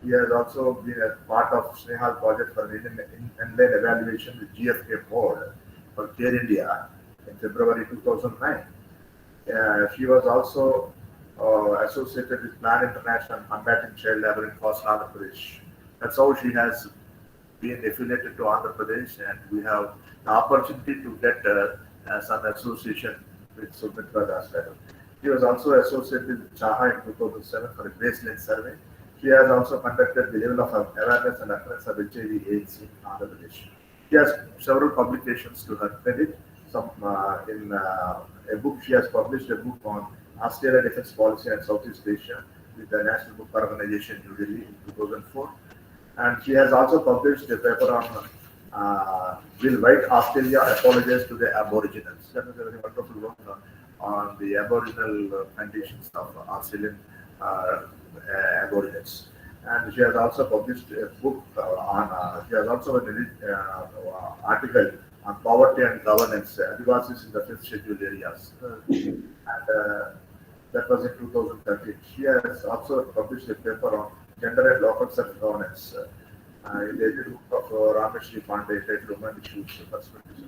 He has also been a part of Snehal project for inline evaluation with GFK mode for Care India in February 2009. She was also associated with Plan International on combating child labor in Coastal Andhra Pradesh. That's how she has been affiliated to Andhra Pradesh, and we have the opportunity to get some association with Shubhmitra Das. She was also associated with Chaha in 2007 for a baseline survey. She has also conducted the level of awareness and occurrence of HIV/AIDS in Andhra Pradesh. She has several publications to her credit. Some in a book, she has published a book on Australia defense policy and Southeast Asia with the National Book Organization, New Delhi in 2004. And she has also published a paper on Will White Australia apologize to the Aboriginals. That is a very wonderful work on the Aboriginal conditions of Australian Aborigines. And she has also published a book she has also an article on poverty and governance, Adivasis in the fifth scheduled areas. And that was in 2013. She has also published a paper on gender and local self-governance in the edited book of Rameshri Pandey, titled Women Issues, Perspectives.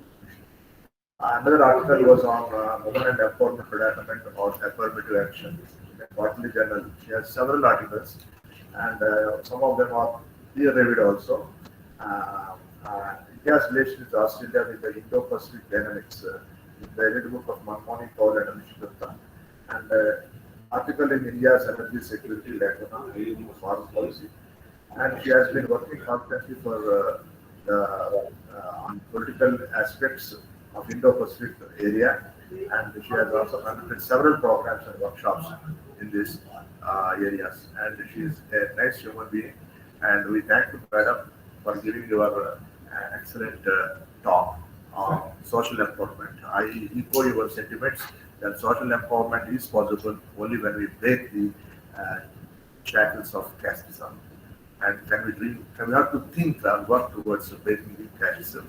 Another article was on women and empowerment development or affirmative action in the Quarterly Journal. She has several articles, and some of them are peer-reviewed also. India's relation with Australia with the Indo-Pacific dynamics in the edited book of Manmoni Paul and Anish Gupta, and article in India's energy security, Latina, foreign policy. And she has been working constantly for on political aspects of Indo-Pacific area, and she has also conducted several programs and workshops in these areas. And she is a nice human being, and we thank you, Madam, for giving your excellent talk on social empowerment. I echo your sentiments that social empowerment is possible only when we break the shackles of casteism. And we have to think and work towards breaking the casteism.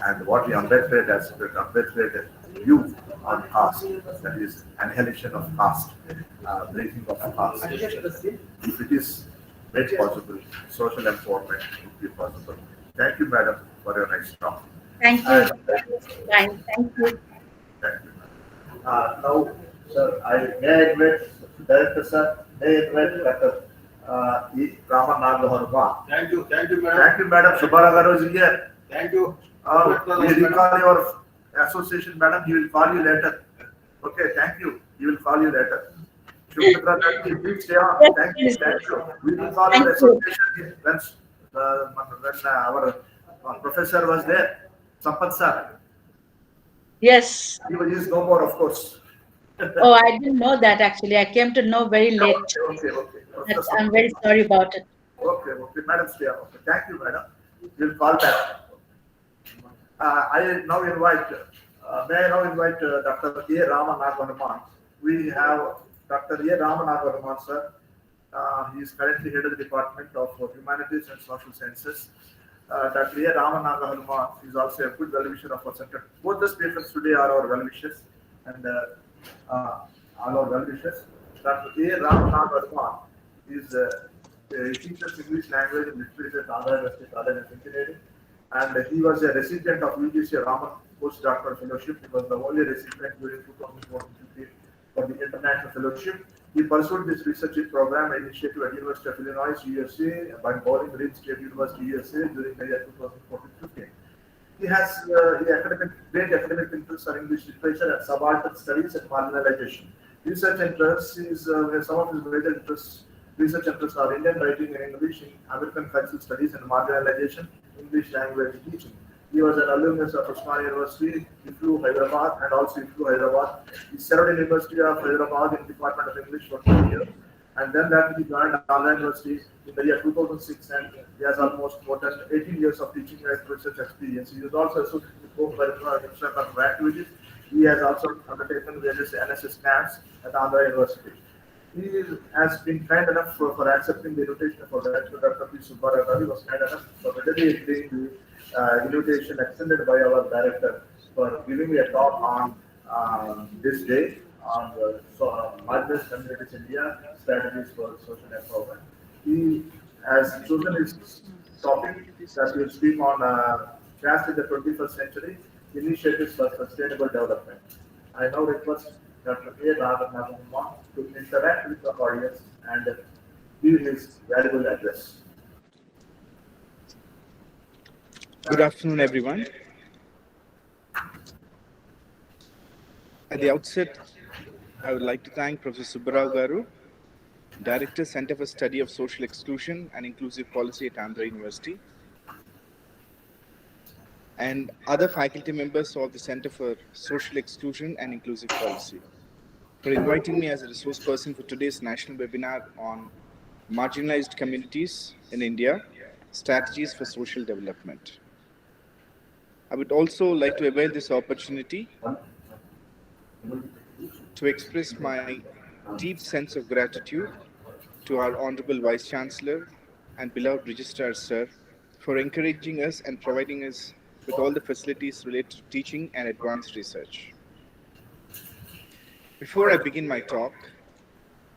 And what the Ambedkar has Ambedkar view on caste, that is annihilation of caste, breaking of caste. If it is made possible, social empowerment would be possible. Thank you, Madam, for your nice talk. Thank you. Thank you. Thank you. Now, sir, may I invite Director, sir, may I invite Dr. E. Raman. Thank you, madam. Thank you, Madam. Subbaragaru is here. Thank you. We recall your association, Madam. He will call you later. Okay, thank you. He will call you later. Shubhmitra, please stay on. Thank you. We will call your association when our professor was there, Sampath sir. Yes. He is no more, of course. Oh, I didn't know that actually. I came to know very late. Okay. I'm very sorry about it. Okay, Madam, stay on. Okay. Thank you, Madam. We'll call back. I now invite, may I now invite Dr. A. Raman. We have Dr. A. Raman, sir. He is currently head of the Department of Humanities and Social Sciences. Dr. A. Ramanaga Hanuman is also a good well-wisher of our center. Both the speakers today are our well-wishers and all our well-wishers. Dr. A. Ramanaga Hanuman is he teaches English language and literature at Andhra University College of Engineering, and he was a recipient of UGC Raman postdoctoral fellowship. He was the only recipient during 2014 for the international fellowship. He pursued this research program initiative at University of Illinois, USA, by Bowling Green State University, USA, during the year 2014-15. He has great academic interests on English literature and subaltern studies and marginalization. Research interests is some of his major interests. Research interests are Indian writing in English, American cultural studies and marginalization, English language teaching. He was an alumnus of Osmania University, IFLU Hyderabad, and also IFLU Hyderabad. He served in University of Hyderabad in Department of English for 2 years. And then that he joined Andhra University in the year 2006, and he has almost more than 18 years of teaching and research experience. He is also associated with co-curricular activities. He has also undertaken various NSS camps at Andhra University. He has been kind enough for accepting the invitation for that. Dr. P. Subbarao He was kind enough for readily agreeing the invitation extended by our director for giving a talk on this day on the Marginalized Communities India Strategies for Social Empowerment. He has chosen his topic that will speak on caste in the 21st century initiatives for sustainable development. I now request Dr. A. Radhanathan to interact with the audience and give his valuable address. Good afternoon, everyone. At the outset, I would like to thank Professor Subbarao Garu, Director, Center for Study of Social Exclusion and Inclusive Policy at Andhra University, and other faculty members of the Center for Social Exclusion and Inclusive Policy for inviting me as a resource person for today's national webinar on marginalized communities in India, strategies for social development. I would also like to avail this opportunity to express my deep sense of gratitude to our Honorable Vice Chancellor and beloved Registrar Sir for encouraging us and providing us with all the facilities related to teaching and advanced research. Before I begin my talk,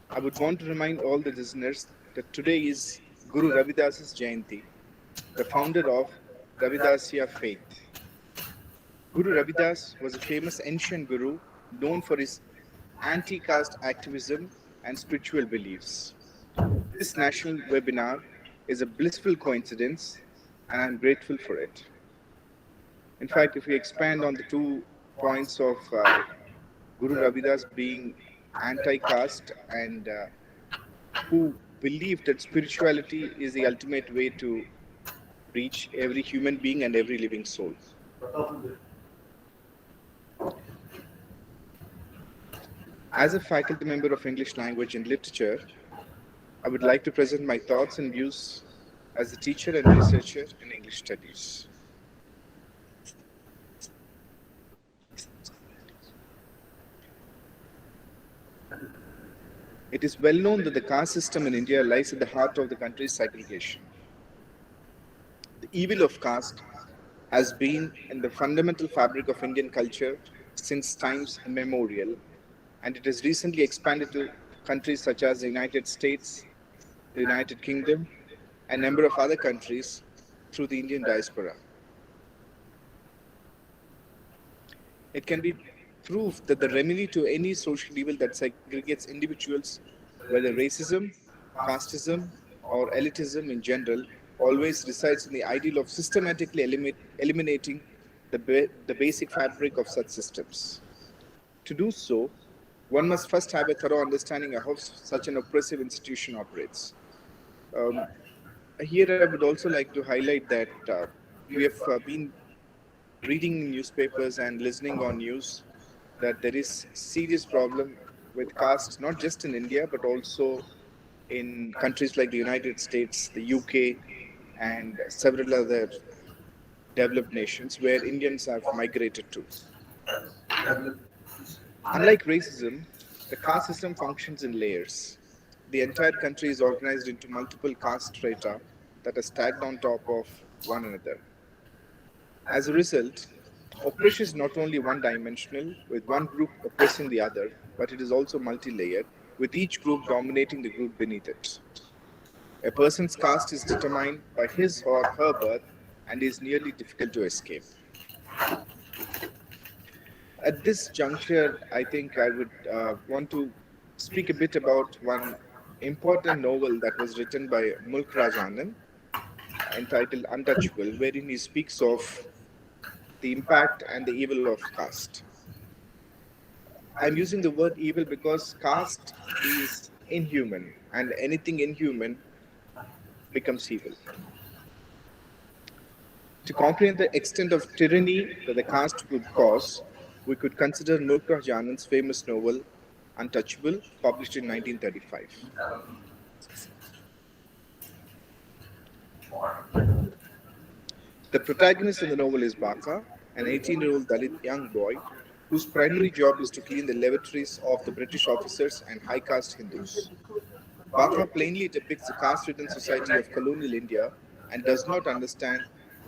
I would want to remind all the listeners that today is Guru Ravidas's Jayanti, the founder of Ravidasya faith. Guru Ravidas was a famous ancient guru known for his anti-caste activism and spiritual beliefs. This national webinar is a blissful coincidence, and I'm grateful for it. In fact, if we expand on the 2 points of Guru Ravidas being anti-caste and who believed that spirituality is the ultimate way to reach every human being and every living soul. As a faculty member of English Language and Literature, I would like to present my thoughts and views as a teacher and researcher in English Studies. It is well known that the caste system in India lies at the heart of the country's segregation. The evil of caste has been in the fundamental fabric of Indian culture since times immemorial, and it has recently expanded to countries such as the United States, the United Kingdom, and a number of other countries through the Indian diaspora. It can be proved that the remedy to any social evil that segregates individuals, whether racism, casteism, or elitism in general, always resides in the ideal of systematically eliminating the basic fabric of such systems. To do so, one must first have a thorough understanding of how such an oppressive institution operates. Here I would also like to highlight that we have been reading newspapers and listening on news that there is serious problem with caste, not just in India, but also in countries like the United States, the UK, and several other developed nations where Indians have migrated to. Unlike racism, the caste system functions in layers. the entire country is organized into multiple caste strata that are stacked on top of one another. As a result, oppression is not only one dimensional, with one group oppressing the other, but it is also multi layered, with each group dominating the group beneath it. A person's caste is determined by his or her birth and is nearly difficult to escape. At this juncture, I think I would want to speak a bit about one important novel that was written by Mulk Raj Anand, entitled Untouchable, wherein he speaks of the impact and the evil of caste. I'm using the word evil because caste is inhuman, and anything inhuman becomes evil. To comprehend the extent of tyranny that the caste could cause, we could consider Mulk Raj Anand's famous novel Untouchable, published in 1935. The protagonist in the novel is Baka, an 18-year-old Dalit young boy whose primary job is to clean the lavatories of the British officers and high caste Hindus. Baka plainly depicts the caste-ridden society of colonial India and does not understand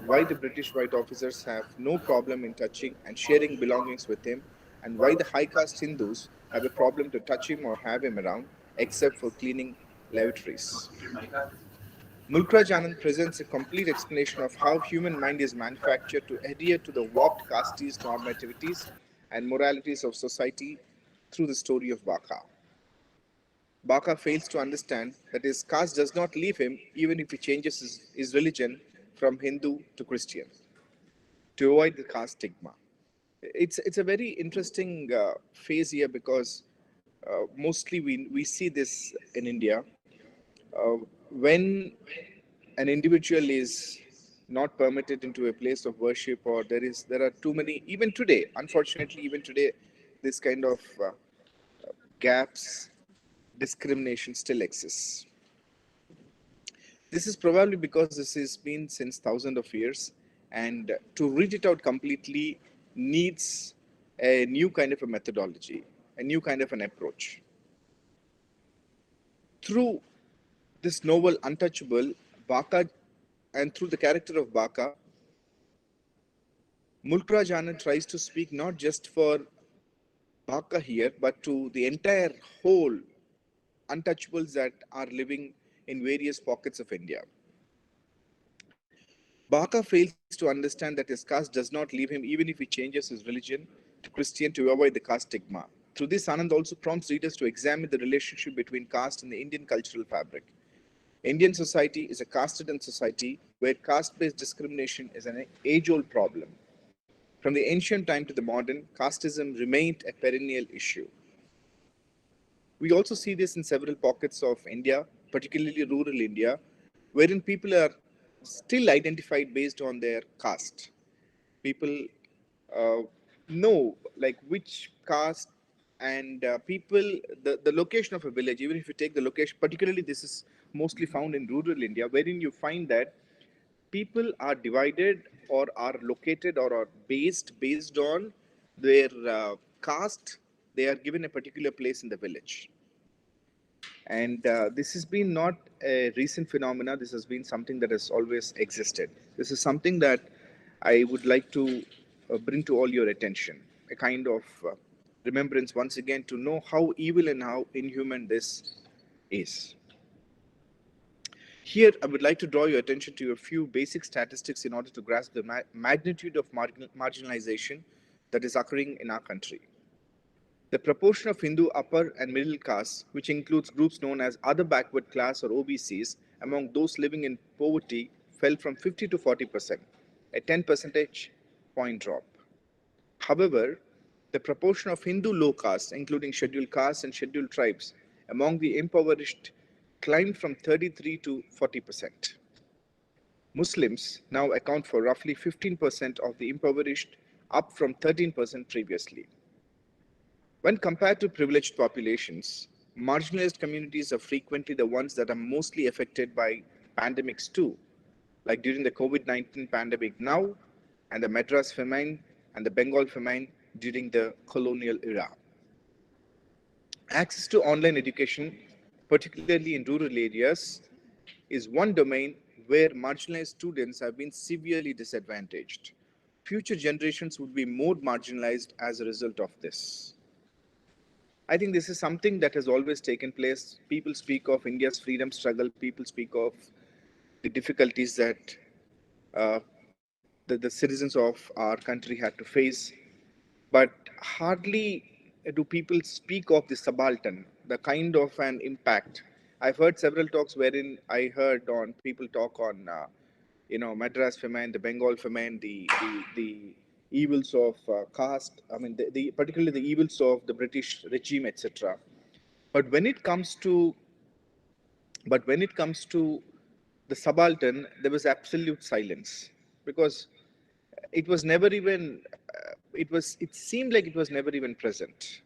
why the British white officers have no problem in touching and sharing belongings with him, and why the high caste Hindus have a problem to touch him or have him around, except for cleaning lavatories. Mulk Raj Anand presents a complete explanation of how human mind is manufactured to adhere to the warped casteist normativities and moralities of society through the story of Baka. Baka fails to understand that his caste does not leave him even if he changes his religion from Hindu to Christian to avoid the caste stigma. It's a very interesting phase here because mostly we see this in India. When an individual is not permitted into a place of worship, or there are too many, even today, unfortunately, even today, this kind of gaps, discrimination still exists. This is probably because this has been since thousands of years, and to read it out completely needs a new kind of a methodology, a new kind of an approach. Through this novel Untouchable, Baka, and through the character of Baka, Mulk Raj Anand tries to speak not just for Baka here, but to the entire whole untouchables that are living in various pockets of India. Baka fails to understand that his caste does not leave him even if he changes his religion to Christian to avoid the caste stigma. Through this, Anand also prompts readers to examine the relationship between caste and the Indian cultural fabric. Indian society is a caste-ridden society where caste-based discrimination is an age-old problem. From the ancient time to the modern, casteism remained a perennial issue. We also see this in several pockets of India, particularly rural India, wherein people are still identified based on their caste. People uh, know like which caste, and the location of a village, even if you take the location, particularly this is mostly found in rural India, wherein you find that people are divided or are located or are based on their caste. They are given a particular place in the village, and this has been not a recent phenomena. This has been something that has always existed. This is something that I would like to bring to all your attention, a kind of remembrance once again to know how evil and how inhuman this is. Here, I would like to draw your attention to a few basic statistics in order to grasp the magnitude of marginalization that is occurring in our country. The proportion of Hindu upper and middle castes, which includes groups known as other backward class or OBCs, among those living in poverty fell from 50 to 40%, a 10 percentage point drop. However, the proportion of Hindu low castes, including scheduled castes and scheduled tribes, among the impoverished climbed from 33 to 40%. Muslims now account for roughly 15% of the impoverished, up from 13% previously. When compared to privileged populations, marginalized communities are frequently the ones that are mostly affected by pandemics too, like during the COVID-19 pandemic now, and the Madras famine and the Bengal famine during the colonial era. Access to online education particularly in rural areas, is one domain where marginalized students have been severely disadvantaged. Future generations would be more marginalized as a result of this. I think this is something that has always taken place. People speak of India's freedom struggle, people speak of the difficulties that uh, the citizens of our country had to face, but hardly do people speak of the subaltern, the kind of an impact. I've heard several talks wherein I heard on people talk on, Madras famine, the Bengal famine, the evils of caste. I mean, particularly the evils of the British regime, etc. But when it comes to but when it comes to the subaltern, there was absolute silence because it was never even it seemed like it was never even present.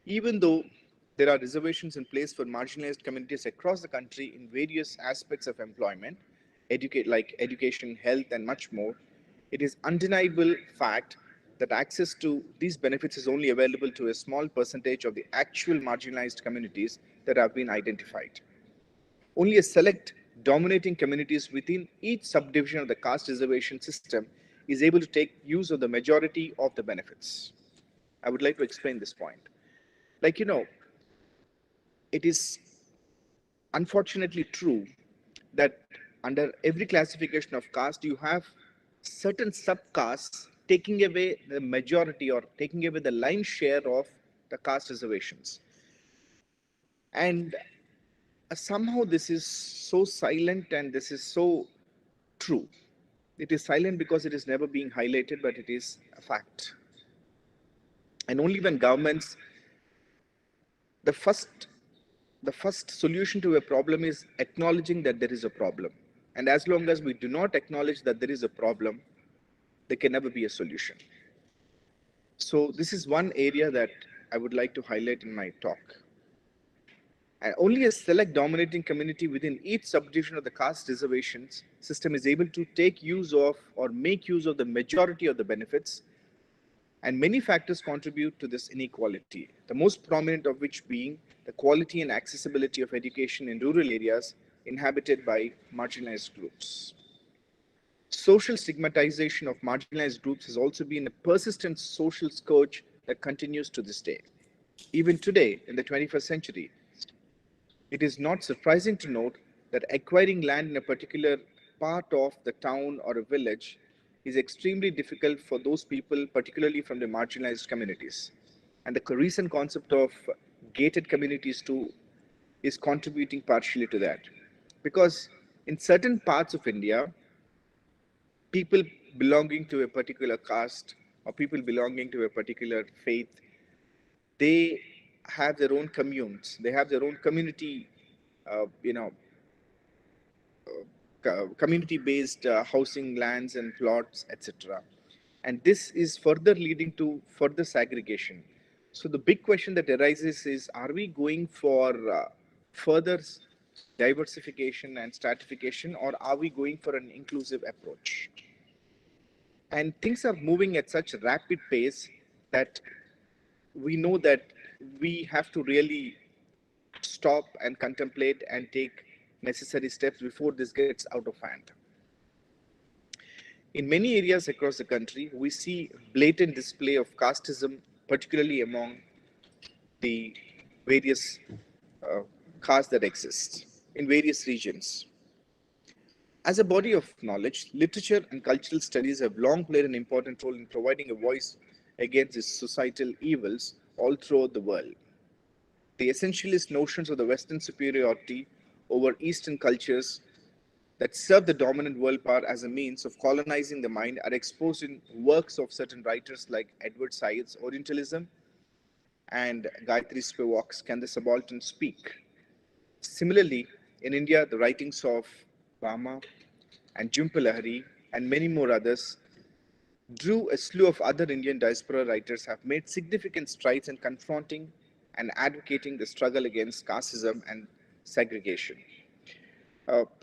Even though there are reservations in place for marginalized communities across the country in various aspects of employment, like education, health, and much more, it is undeniable fact that access to these benefits is only available to a small percentage of the actual marginalized communities that have been identified. Only a select dominating communities within each subdivision of the caste reservation system is able to take use of the majority of the benefits. I would like to explain this point. Like, it is unfortunately true that under every classification of caste, you have certain subcastes taking away the majority or taking away the lion's share of the caste reservations. And somehow this is so silent and this is so true. It is silent because it is never being highlighted, but it is a fact. And only when governments, the first the first solution to a problem is acknowledging that there is a problem. And as long as we do not acknowledge that there is a problem, there can never be a solution. So this is one area that I would like to highlight in my talk. And only a select dominating community within each subdivision of the caste reservations system is able to take use of or make use of the majority of the benefits, and many factors contribute to this inequality, the most prominent of which being the quality and accessibility of education in rural areas inhabited by marginalized groups. Social stigmatization of marginalized groups has also been a persistent social scourge that continues to this day. Even today, in the 21st century, it is not surprising to note that acquiring land in a particular part of the town or a village is extremely difficult for those people, particularly from the marginalized communities. And the recent concept of gated communities too is contributing partially to that. Because in certain parts of India, people belonging to a particular caste or people belonging to a particular faith, they have their own communes, they have their own community, uh, you know, community-based housing lands and plots, etc. And this is further leading to further segregation. So the big question that arises is: are we going for further diversification and stratification, or are we going for an inclusive approach? And things are moving at such a rapid pace that we know that we have to really stop and contemplate and take necessary steps before this gets out of hand. In many areas across the country, we see blatant display of casteism, particularly among the various uh, castes that exist in various regions. As a body of knowledge, literature and cultural studies have long played an important role in providing a voice against these societal evils all throughout the world. The essentialist notions of the Western superiority over Eastern cultures that serve the dominant world power as a means of colonizing the mind are exposed in works of certain writers like Edward Said's Orientalism and Gayatri Spivak's Can the Subaltern Speak? Similarly, in India, the writings of Bama and Jhumpalahari and many more others drew a slew of other Indian diaspora writers have made significant strides in confronting and advocating the struggle against casteism and segregation.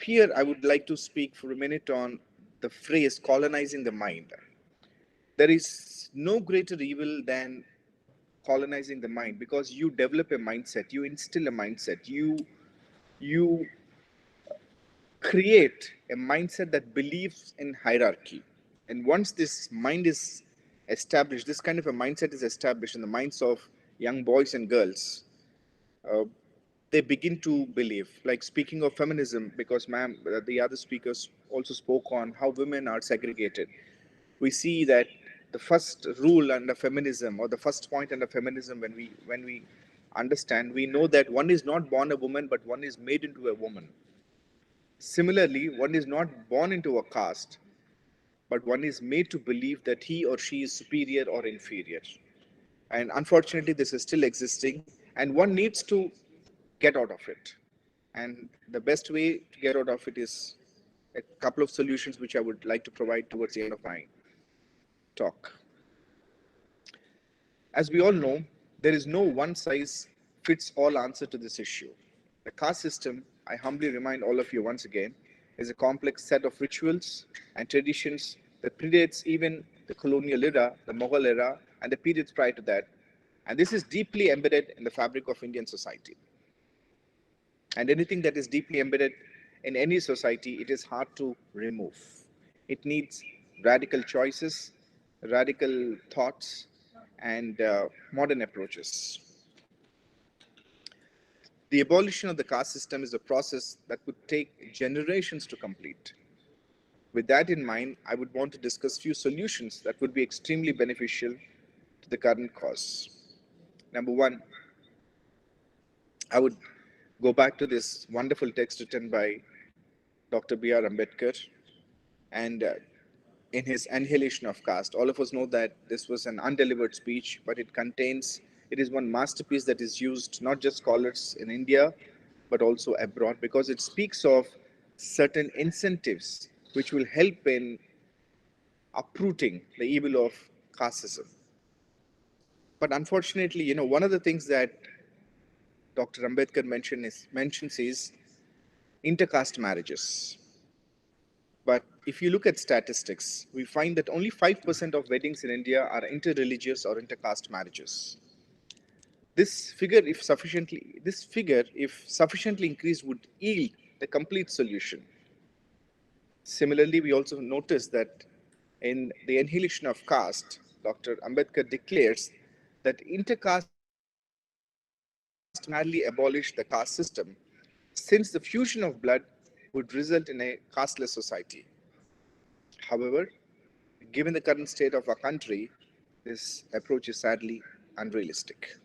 Here, I would like to speak for a minute on the phrase colonizing the mind. There is no greater evil than colonizing the mind, because you develop a mindset, you instill a mindset, you create a mindset that believes in hierarchy. And once this mind is established, this kind of a mindset is established in the minds of young boys and girls, uh, they begin to believe. Like, speaking of feminism, because ma'am, the other speakers also spoke on how women are segregated. We see that the first rule under feminism, or the first point under feminism, when we understand, we know that one is not born a woman, but one is made into a woman. Similarly, one is not born into a caste, but one is made to believe that he or she is superior or inferior. And unfortunately, this is still existing, and one needs to get out of it. And the best way to get out of it is a couple of solutions which I would like to provide towards the end of my talk. As we all know, there is no one size fits all answer to this issue. The caste system, I humbly remind all of you once again, is a complex set of rituals and traditions that predates even the colonial era, the Mughal era, and the periods prior to that. And this is deeply embedded in the fabric of Indian society. And anything that is deeply embedded in any society, it is hard to remove. It needs radical choices, radical thoughts, and modern approaches. The abolition of the caste system is a process that would take generations to complete. With that in mind, I would want to discuss few solutions that would be extremely beneficial to the current cause. Number one, I would go back to this wonderful text written by Dr. B.R. Ambedkar, and in his Annihilation of Caste. All of us know that this was an undelivered speech, but it is one masterpiece that is used not just scholars in India, but also abroad, because it speaks of certain incentives which will help in uprooting the evil of casteism. But unfortunately, one of the things that Dr. Ambedkar mentions is intercaste marriages. But if you look at statistics, we find that only 5% of weddings in India are interreligious or intercaste marriages. This figure, if sufficiently increased, would yield the complete solution. Similarly, we also notice that in the Annihilation of Caste, Dr. Ambedkar declares that intercaste marriage would entirely abolish the caste system, since the fusion of blood would result in a casteless society. However, given the current state of our country, this approach is sadly unrealistic.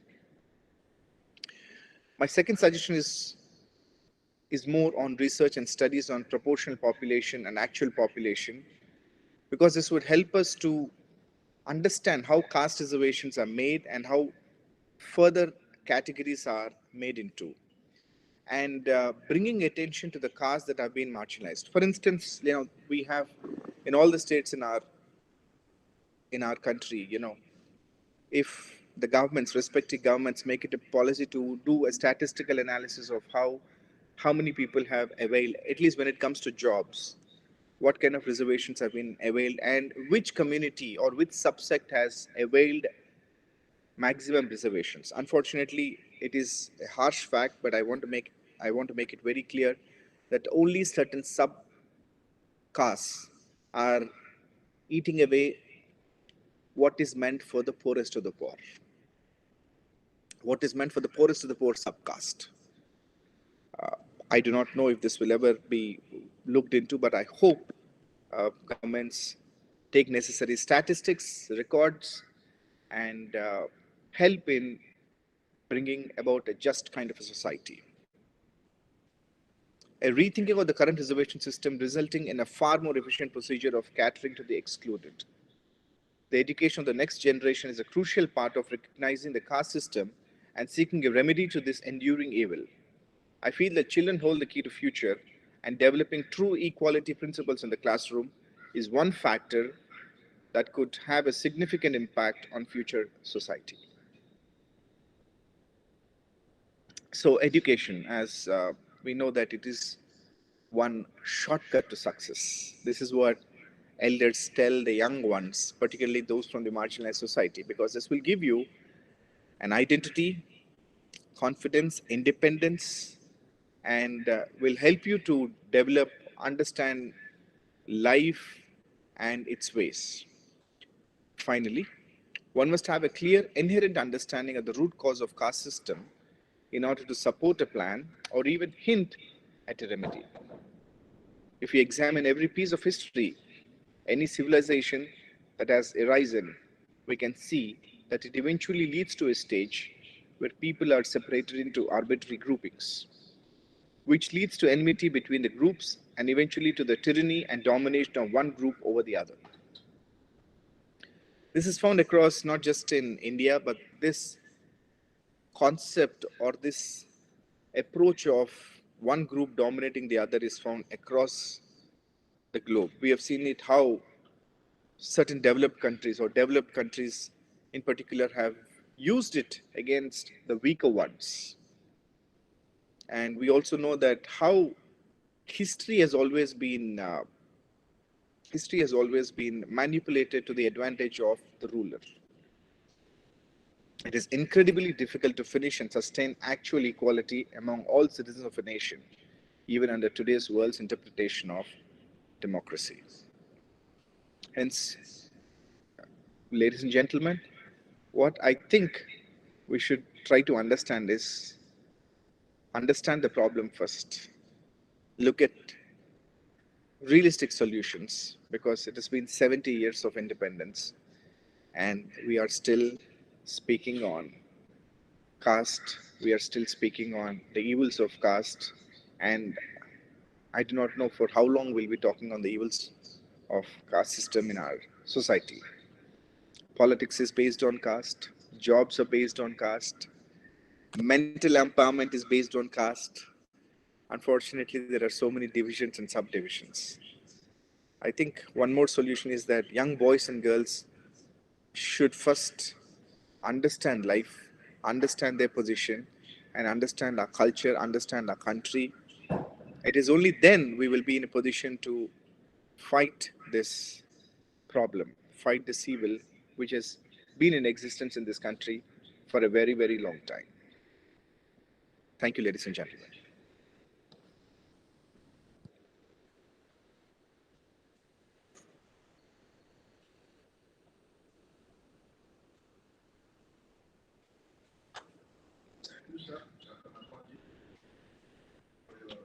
My second suggestion is more on research and studies on proportional population and actual population, because this would help us to understand how caste reservations are made and how further categories are made into, and bringing attention to the castes that have been marginalized. For instance, we have in all the states in our country, if the governments, respective governments, make it a policy to do a statistical analysis of how many people have availed, at least when it comes to jobs, what kind of reservations have been availed, and which community or which subsect has availed maximum reservations. Unfortunately, it is a harsh fact, but I want to make it very clear that only certain subcastes are eating away what is meant for the poorest of the poor. What is meant for the poorest of the poor subcaste. I do not know if this will ever be looked into, but I hope governments take necessary statistics, records, and help in bringing about a just kind of a society. A rethinking of the current reservation system resulting in a far more efficient procedure of catering to the excluded. The education of the next generation is a crucial part of recognizing the caste system and seeking a remedy to this enduring evil. I feel that children hold the key to future, and developing true equality principles in the classroom is one factor that could have a significant impact on future society. So education, as we know that it is one shortcut to success. This is what elders tell the young ones, particularly those from the marginalized society, because this will give you an identity, confidence, independence, and will help you to develop, understand life and its ways. Finally, one must have a clear inherent understanding of the root cause of caste system in order to support a plan or even hint at a remedy. If we examine every piece of history, any civilization that has arisen, we can see that it eventually leads to a stage where people are separated into arbitrary groupings, which leads to enmity between the groups and eventually to the tyranny and domination of one group over the other. This is found across not just in India, but this concept or this approach of one group dominating the other is found across the globe. We have seen it how certain developed countries or developed countries in particular have used it against the weaker ones. And we also know that how history has always been manipulated to the advantage of the ruler. It is incredibly difficult to finish and sustain actual equality among all citizens of a nation, even under today's world's interpretation of democracy. Hence, ladies and gentlemen, what I think we should try to understand is understand the problem first. Look at realistic solutions because it has been 70 years of independence and we are still speaking on caste, we are still speaking on the evils of caste, and I do not know for how long we'll be talking on the evils of caste system in our society. Politics is based on caste, jobs are based on caste, mental empowerment is based on caste. Unfortunately, there are so many divisions and subdivisions. I think one more solution is that young boys and girls should first understand life, understand their position, and understand our culture, understand our country. It is only then we will be in a position to fight this problem, fight this evil which has been in existence in this country for a very, very long time. Thank you, ladies and gentlemen. Thank you, sir, Dr. Manmohanji, for your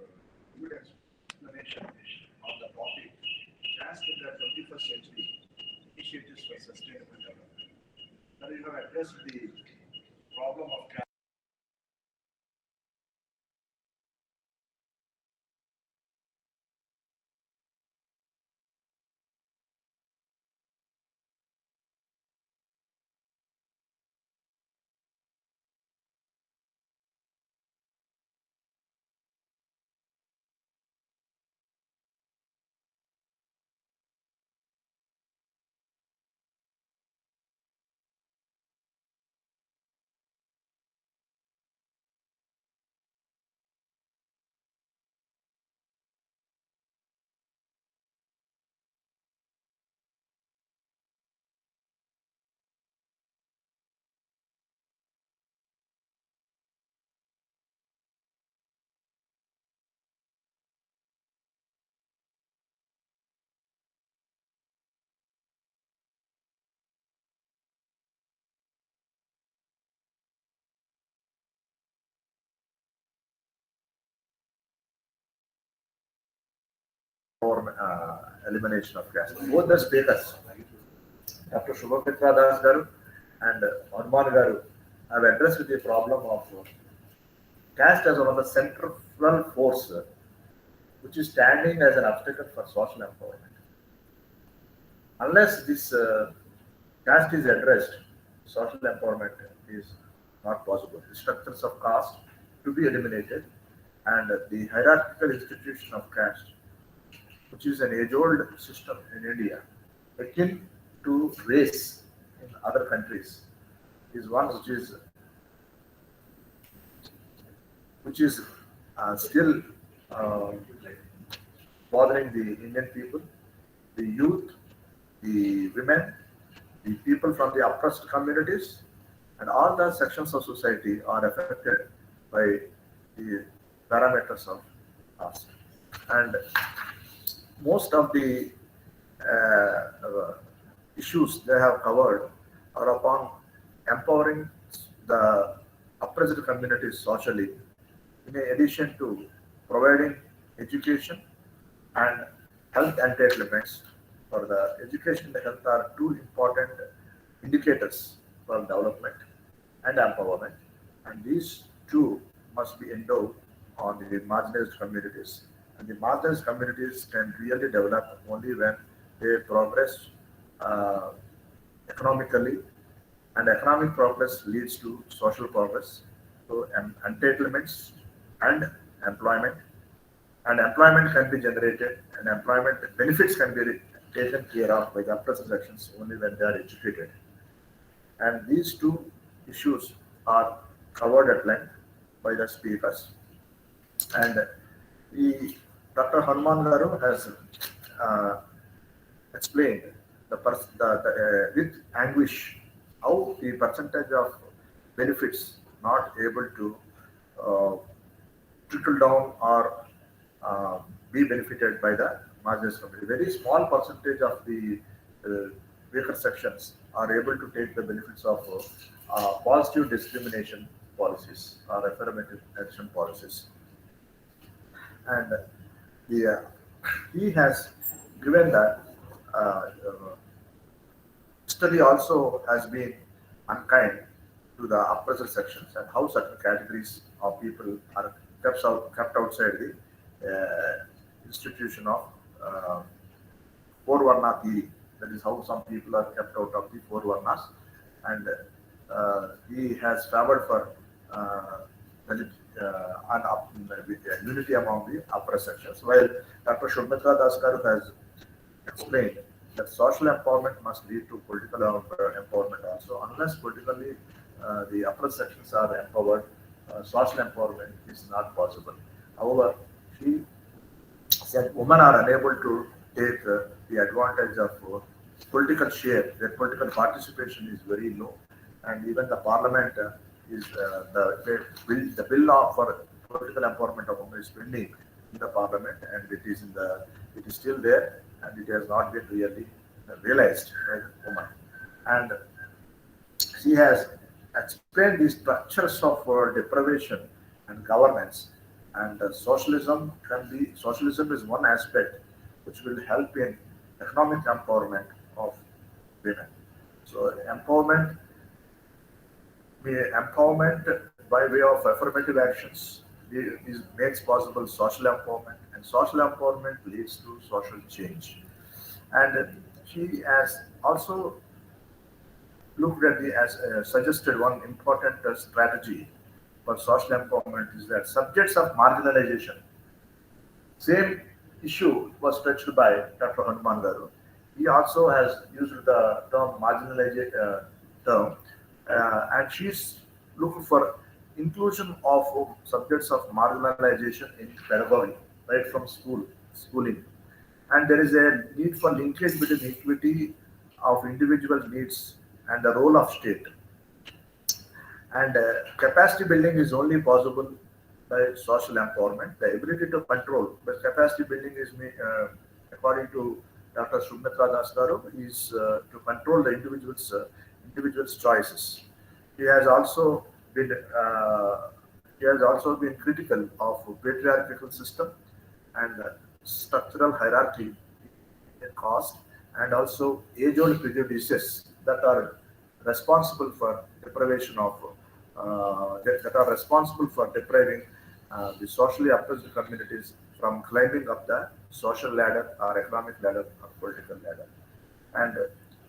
good explanation on the topic caste in the 21st century initiatives for sustainable development. Now you have addressed the problem of caste. For elimination of caste. Both the speakers, Dr. Shubhamitra Das Garu and Hanuman Garu, have addressed the problem of caste as one of the central force which is standing as an obstacle for social empowerment. Unless this caste is addressed, social empowerment is not possible. The structures of caste to be eliminated and the hierarchical institution of caste, which is an age-old system in India, akin to race in other countries, is one which is still uh, bothering the Indian people, the youth, the women, the people from the oppressed communities, and all the sections of society are affected by the parameters of caste. And most of the issues they have covered are upon empowering the oppressed communities socially, in addition to providing education and health entitlements. For the education and health are two important indicators for development and empowerment, and these two must be endowed on the marginalized communities. And the marginalized communities can really develop only when they progress uh, economically, and economic progress leads to social progress. So, entitlements and employment, and employment can be generated, and employment benefits can be taken care of by the oppressed sections only when they are educated. And these two issues are covered at length by the speakers. And the Dr. Hanuman Garu has uh, explained with anguish how the percentage of benefits not able to uh, trickle down or uh, be benefited by the marginalized community. Very small percentage of the weaker sections are able to take the benefits of positive discrimination policies or affirmative action policies. And he has given that uh, uh, study also has been unkind to the oppressor sections, and how certain categories of people are kept outside the institution of uh, four varna theory. That is how some people are kept out of the four varnas, and he has favored for unity among the upper sections. While Dr. Shubhmitra Daskar has explained that social empowerment must lead to political empowerment also. Unless politically the upper sections are empowered, social empowerment is not possible. However, she said women are unable to take the advantage of political share. Their political participation is very low, and even the parliament is the bill for political empowerment of women is pending in the parliament, and it is still there, and it has not been really realized by women. And she has explained the structures of deprivation and governance, and socialism is one aspect which will help in economic empowerment of women. So empowerment by way of affirmative actions makes possible social empowerment, and social empowerment leads to social change. And she has also looked at the as suggested one important strategy for social empowerment is that subjects of marginalization. Same issue was touched by Dr. Hanuman Garu. He also has used the term marginalization term, and she's looking for inclusion of subjects of marginalization in pedagogy, right from schooling. And there is a need for linkage between equity of individual needs and the role of state. And capacity building is only possible by social empowerment. The ability to control, but capacity building is, according to Dr. Submitra Daskaru, is to control the individual's choices. He has also been critical of patriarchal system and structural hierarchy in caste, and also age-old prejudices that are responsible for deprivation of that are responsible for depriving the socially oppressed communities from climbing up the social ladder or economic ladder or political ladder. And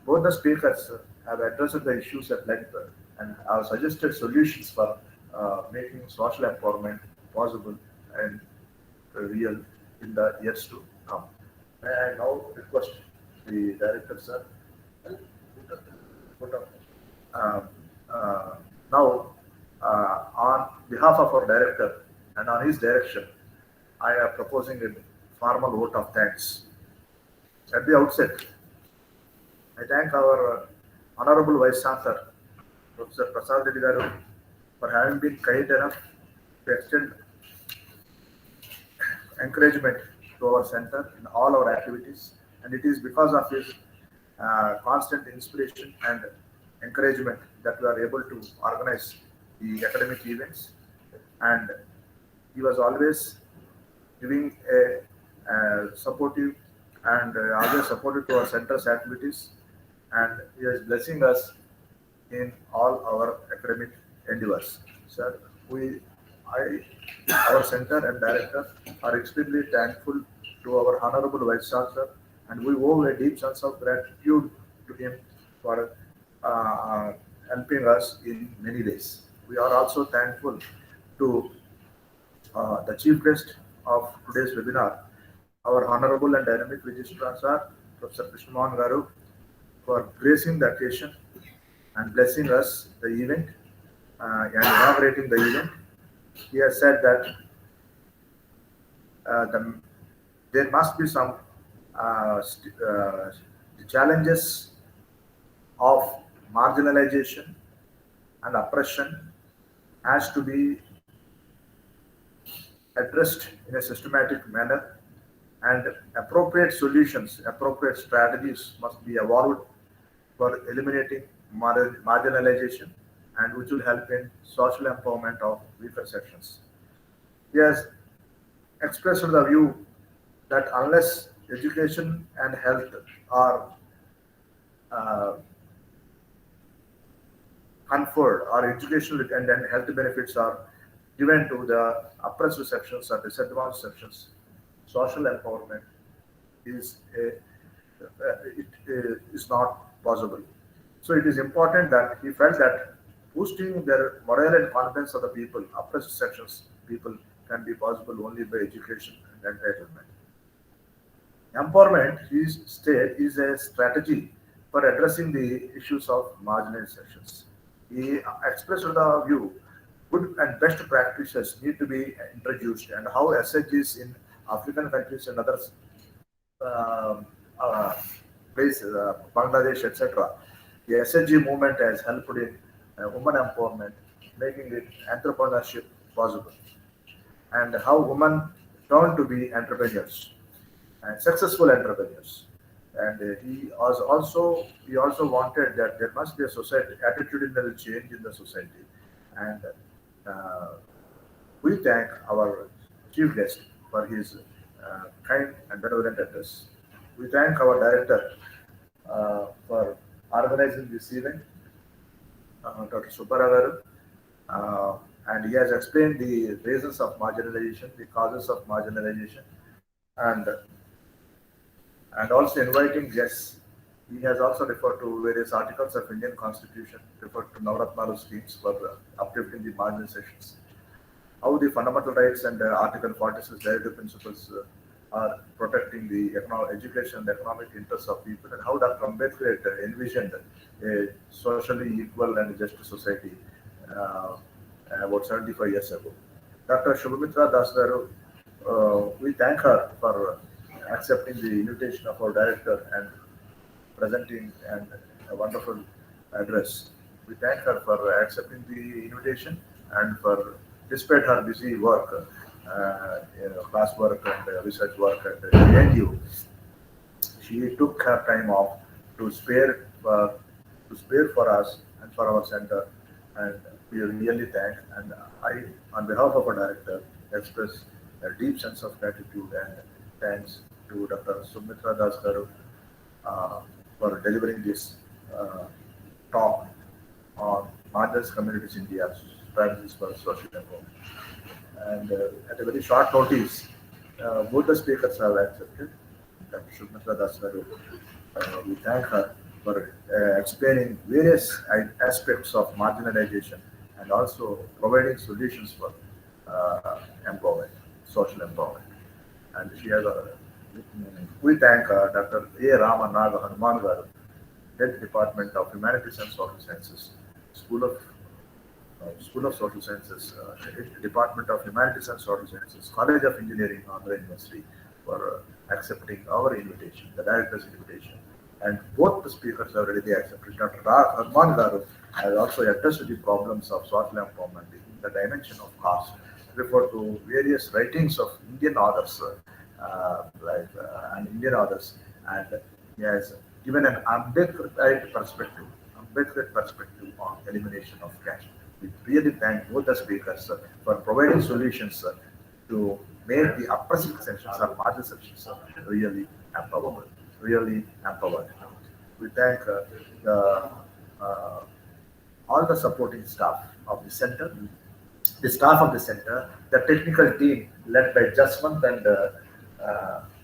both the speakers have addressed the issues at length and have suggested solutions for making social empowerment possible and real in the years to come. May I now request the director, sir, put up. Um, Now, on behalf of our director and on his direction, I am proposing a formal vote of thanks. At the outset, I thank our Honorable Vice Chancellor, Professor Prasad Reddy Garu, for having been kind enough to extend encouragement to our center in all our activities, and it is because of his constant inspiration and encouragement that we are able to organize the academic events. And he was always giving a supportive and always supportive to our center's activities, and he is blessing us in all our academic endeavors. Sir, I, our center and director are extremely thankful to our Honorable Vice Chancellor, and we owe a deep sense of gratitude to him for helping us in many ways. We are also thankful to the chief guest of today's webinar, our Honorable and Dynamic Registrar, Sir, Professor Krishnamohan Garu, for gracing the occasion and blessing us the event and inaugurating the event. He has said that there must be some challenges of marginalization and oppression has to be addressed in a systematic manner, and appropriate solutions, appropriate strategies must be evolved for eliminating marginalization, and which will help in social empowerment of weaker sections. He has expressed the view that unless education and health are conferred, or educational and health benefits are given to the oppressed sections or disadvantaged sections, social empowerment is is not possible. So it is important that he felt that boosting their morale and confidence of the people, oppressed sections people, can be possible only by education and entitlement. Empowerment, he said, is a strategy for addressing the issues of marginalized sections. He expressed the view good and best practices need to be introduced, and how SHGs in African countries and other places, Bangladesh, etc. The SHG movement has helped in women empowerment, making it entrepreneurship possible, and how women turn to be entrepreneurs and successful entrepreneurs. And he also wanted that there must be a society attitudinal change in the society, and we thank our chief guest for his kind and benevolent address. We thank our director for organizing this event, Dr. Subbaragaru, and he has explained the reasons of marginalization, the causes of marginalization, and also inviting guests. He has also referred to various articles of Indian Constitution, referred to Navratnalu schemes for uplifting the marginal sections. How the fundamental rights and Article 46 directive principles are protecting the education and economic interests of people, and how Dr. Ambedkar envisioned a socially equal and just society about 75 years ago. Dr. Shubhamitra Das Garu, we thank her for accepting the invitation of our director and presenting a wonderful address. We thank her for accepting the invitation, and for, despite her busy work, class work and research work at ANU, she took her time off to spare for us and for our center, and we really thank. And I, on behalf of our director, express a deep sense of gratitude and thanks to Dr. Sumitra Das Garu for delivering this talk on marginalized communities in India, strategies for social empowerment. And at a very short notice, both the speakers have accepted. Dr. Sumitra Das Garu, we thank her for explaining various aspects of marginalization and also providing solutions for empowerment, social empowerment. And she has we thank Dr. A. Ramanaga Hanuman Garu, Head Department of Humanities and Social Sciences, School of Social Sciences, Department of Humanities and Social Sciences, College of Engineering, Andhra University, for accepting our invitation, the director's invitation. And both the speakers have already accepted. Dr. Hanuman Garu has also addressed the problems of social empowerment in the dimension of caste, referred to various writings of Indian authors, and Indian authors, and he has given an Ambedkar perspective on elimination of caste. We really thank both the speakers for providing solutions to make the oppressed sections or marginal sections really empowered, really empowered. We thank uh, all the supporting staff of the center, the staff of the center, the technical team led by Jaswant and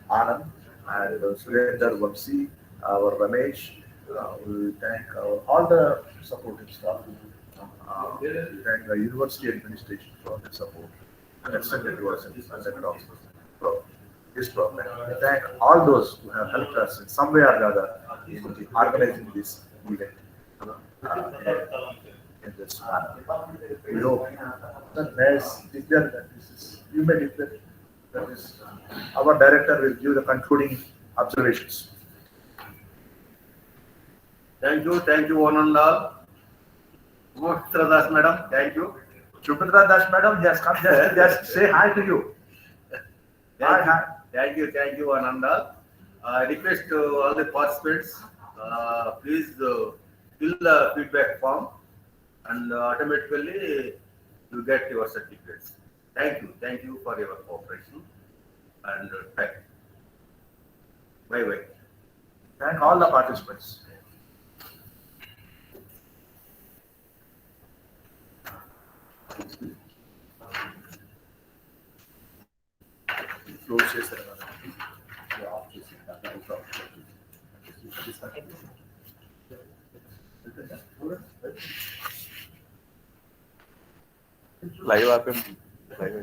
Anand and Surendra Vamsi, our Ramesh. We thank all the supporting staff. We thank the university administration for the support and extended to us in this program. We thank all those who have helped us in some way or the other in organizing this event. In this manner. We hope that has declared that this is, you may declare that is, our director will give the concluding observations. Thank you, one and all. Mr. Das, madam, thank you. Chupitra Das madam, yes, come just say hi to you. Thank you, one and all. I request all the participants, please fill the feedback form and automatically you get your certificates. Thank you for your cooperation and thank you. Bye. Thank all the participants. Close చేశారు కదా. Live ఆపండి live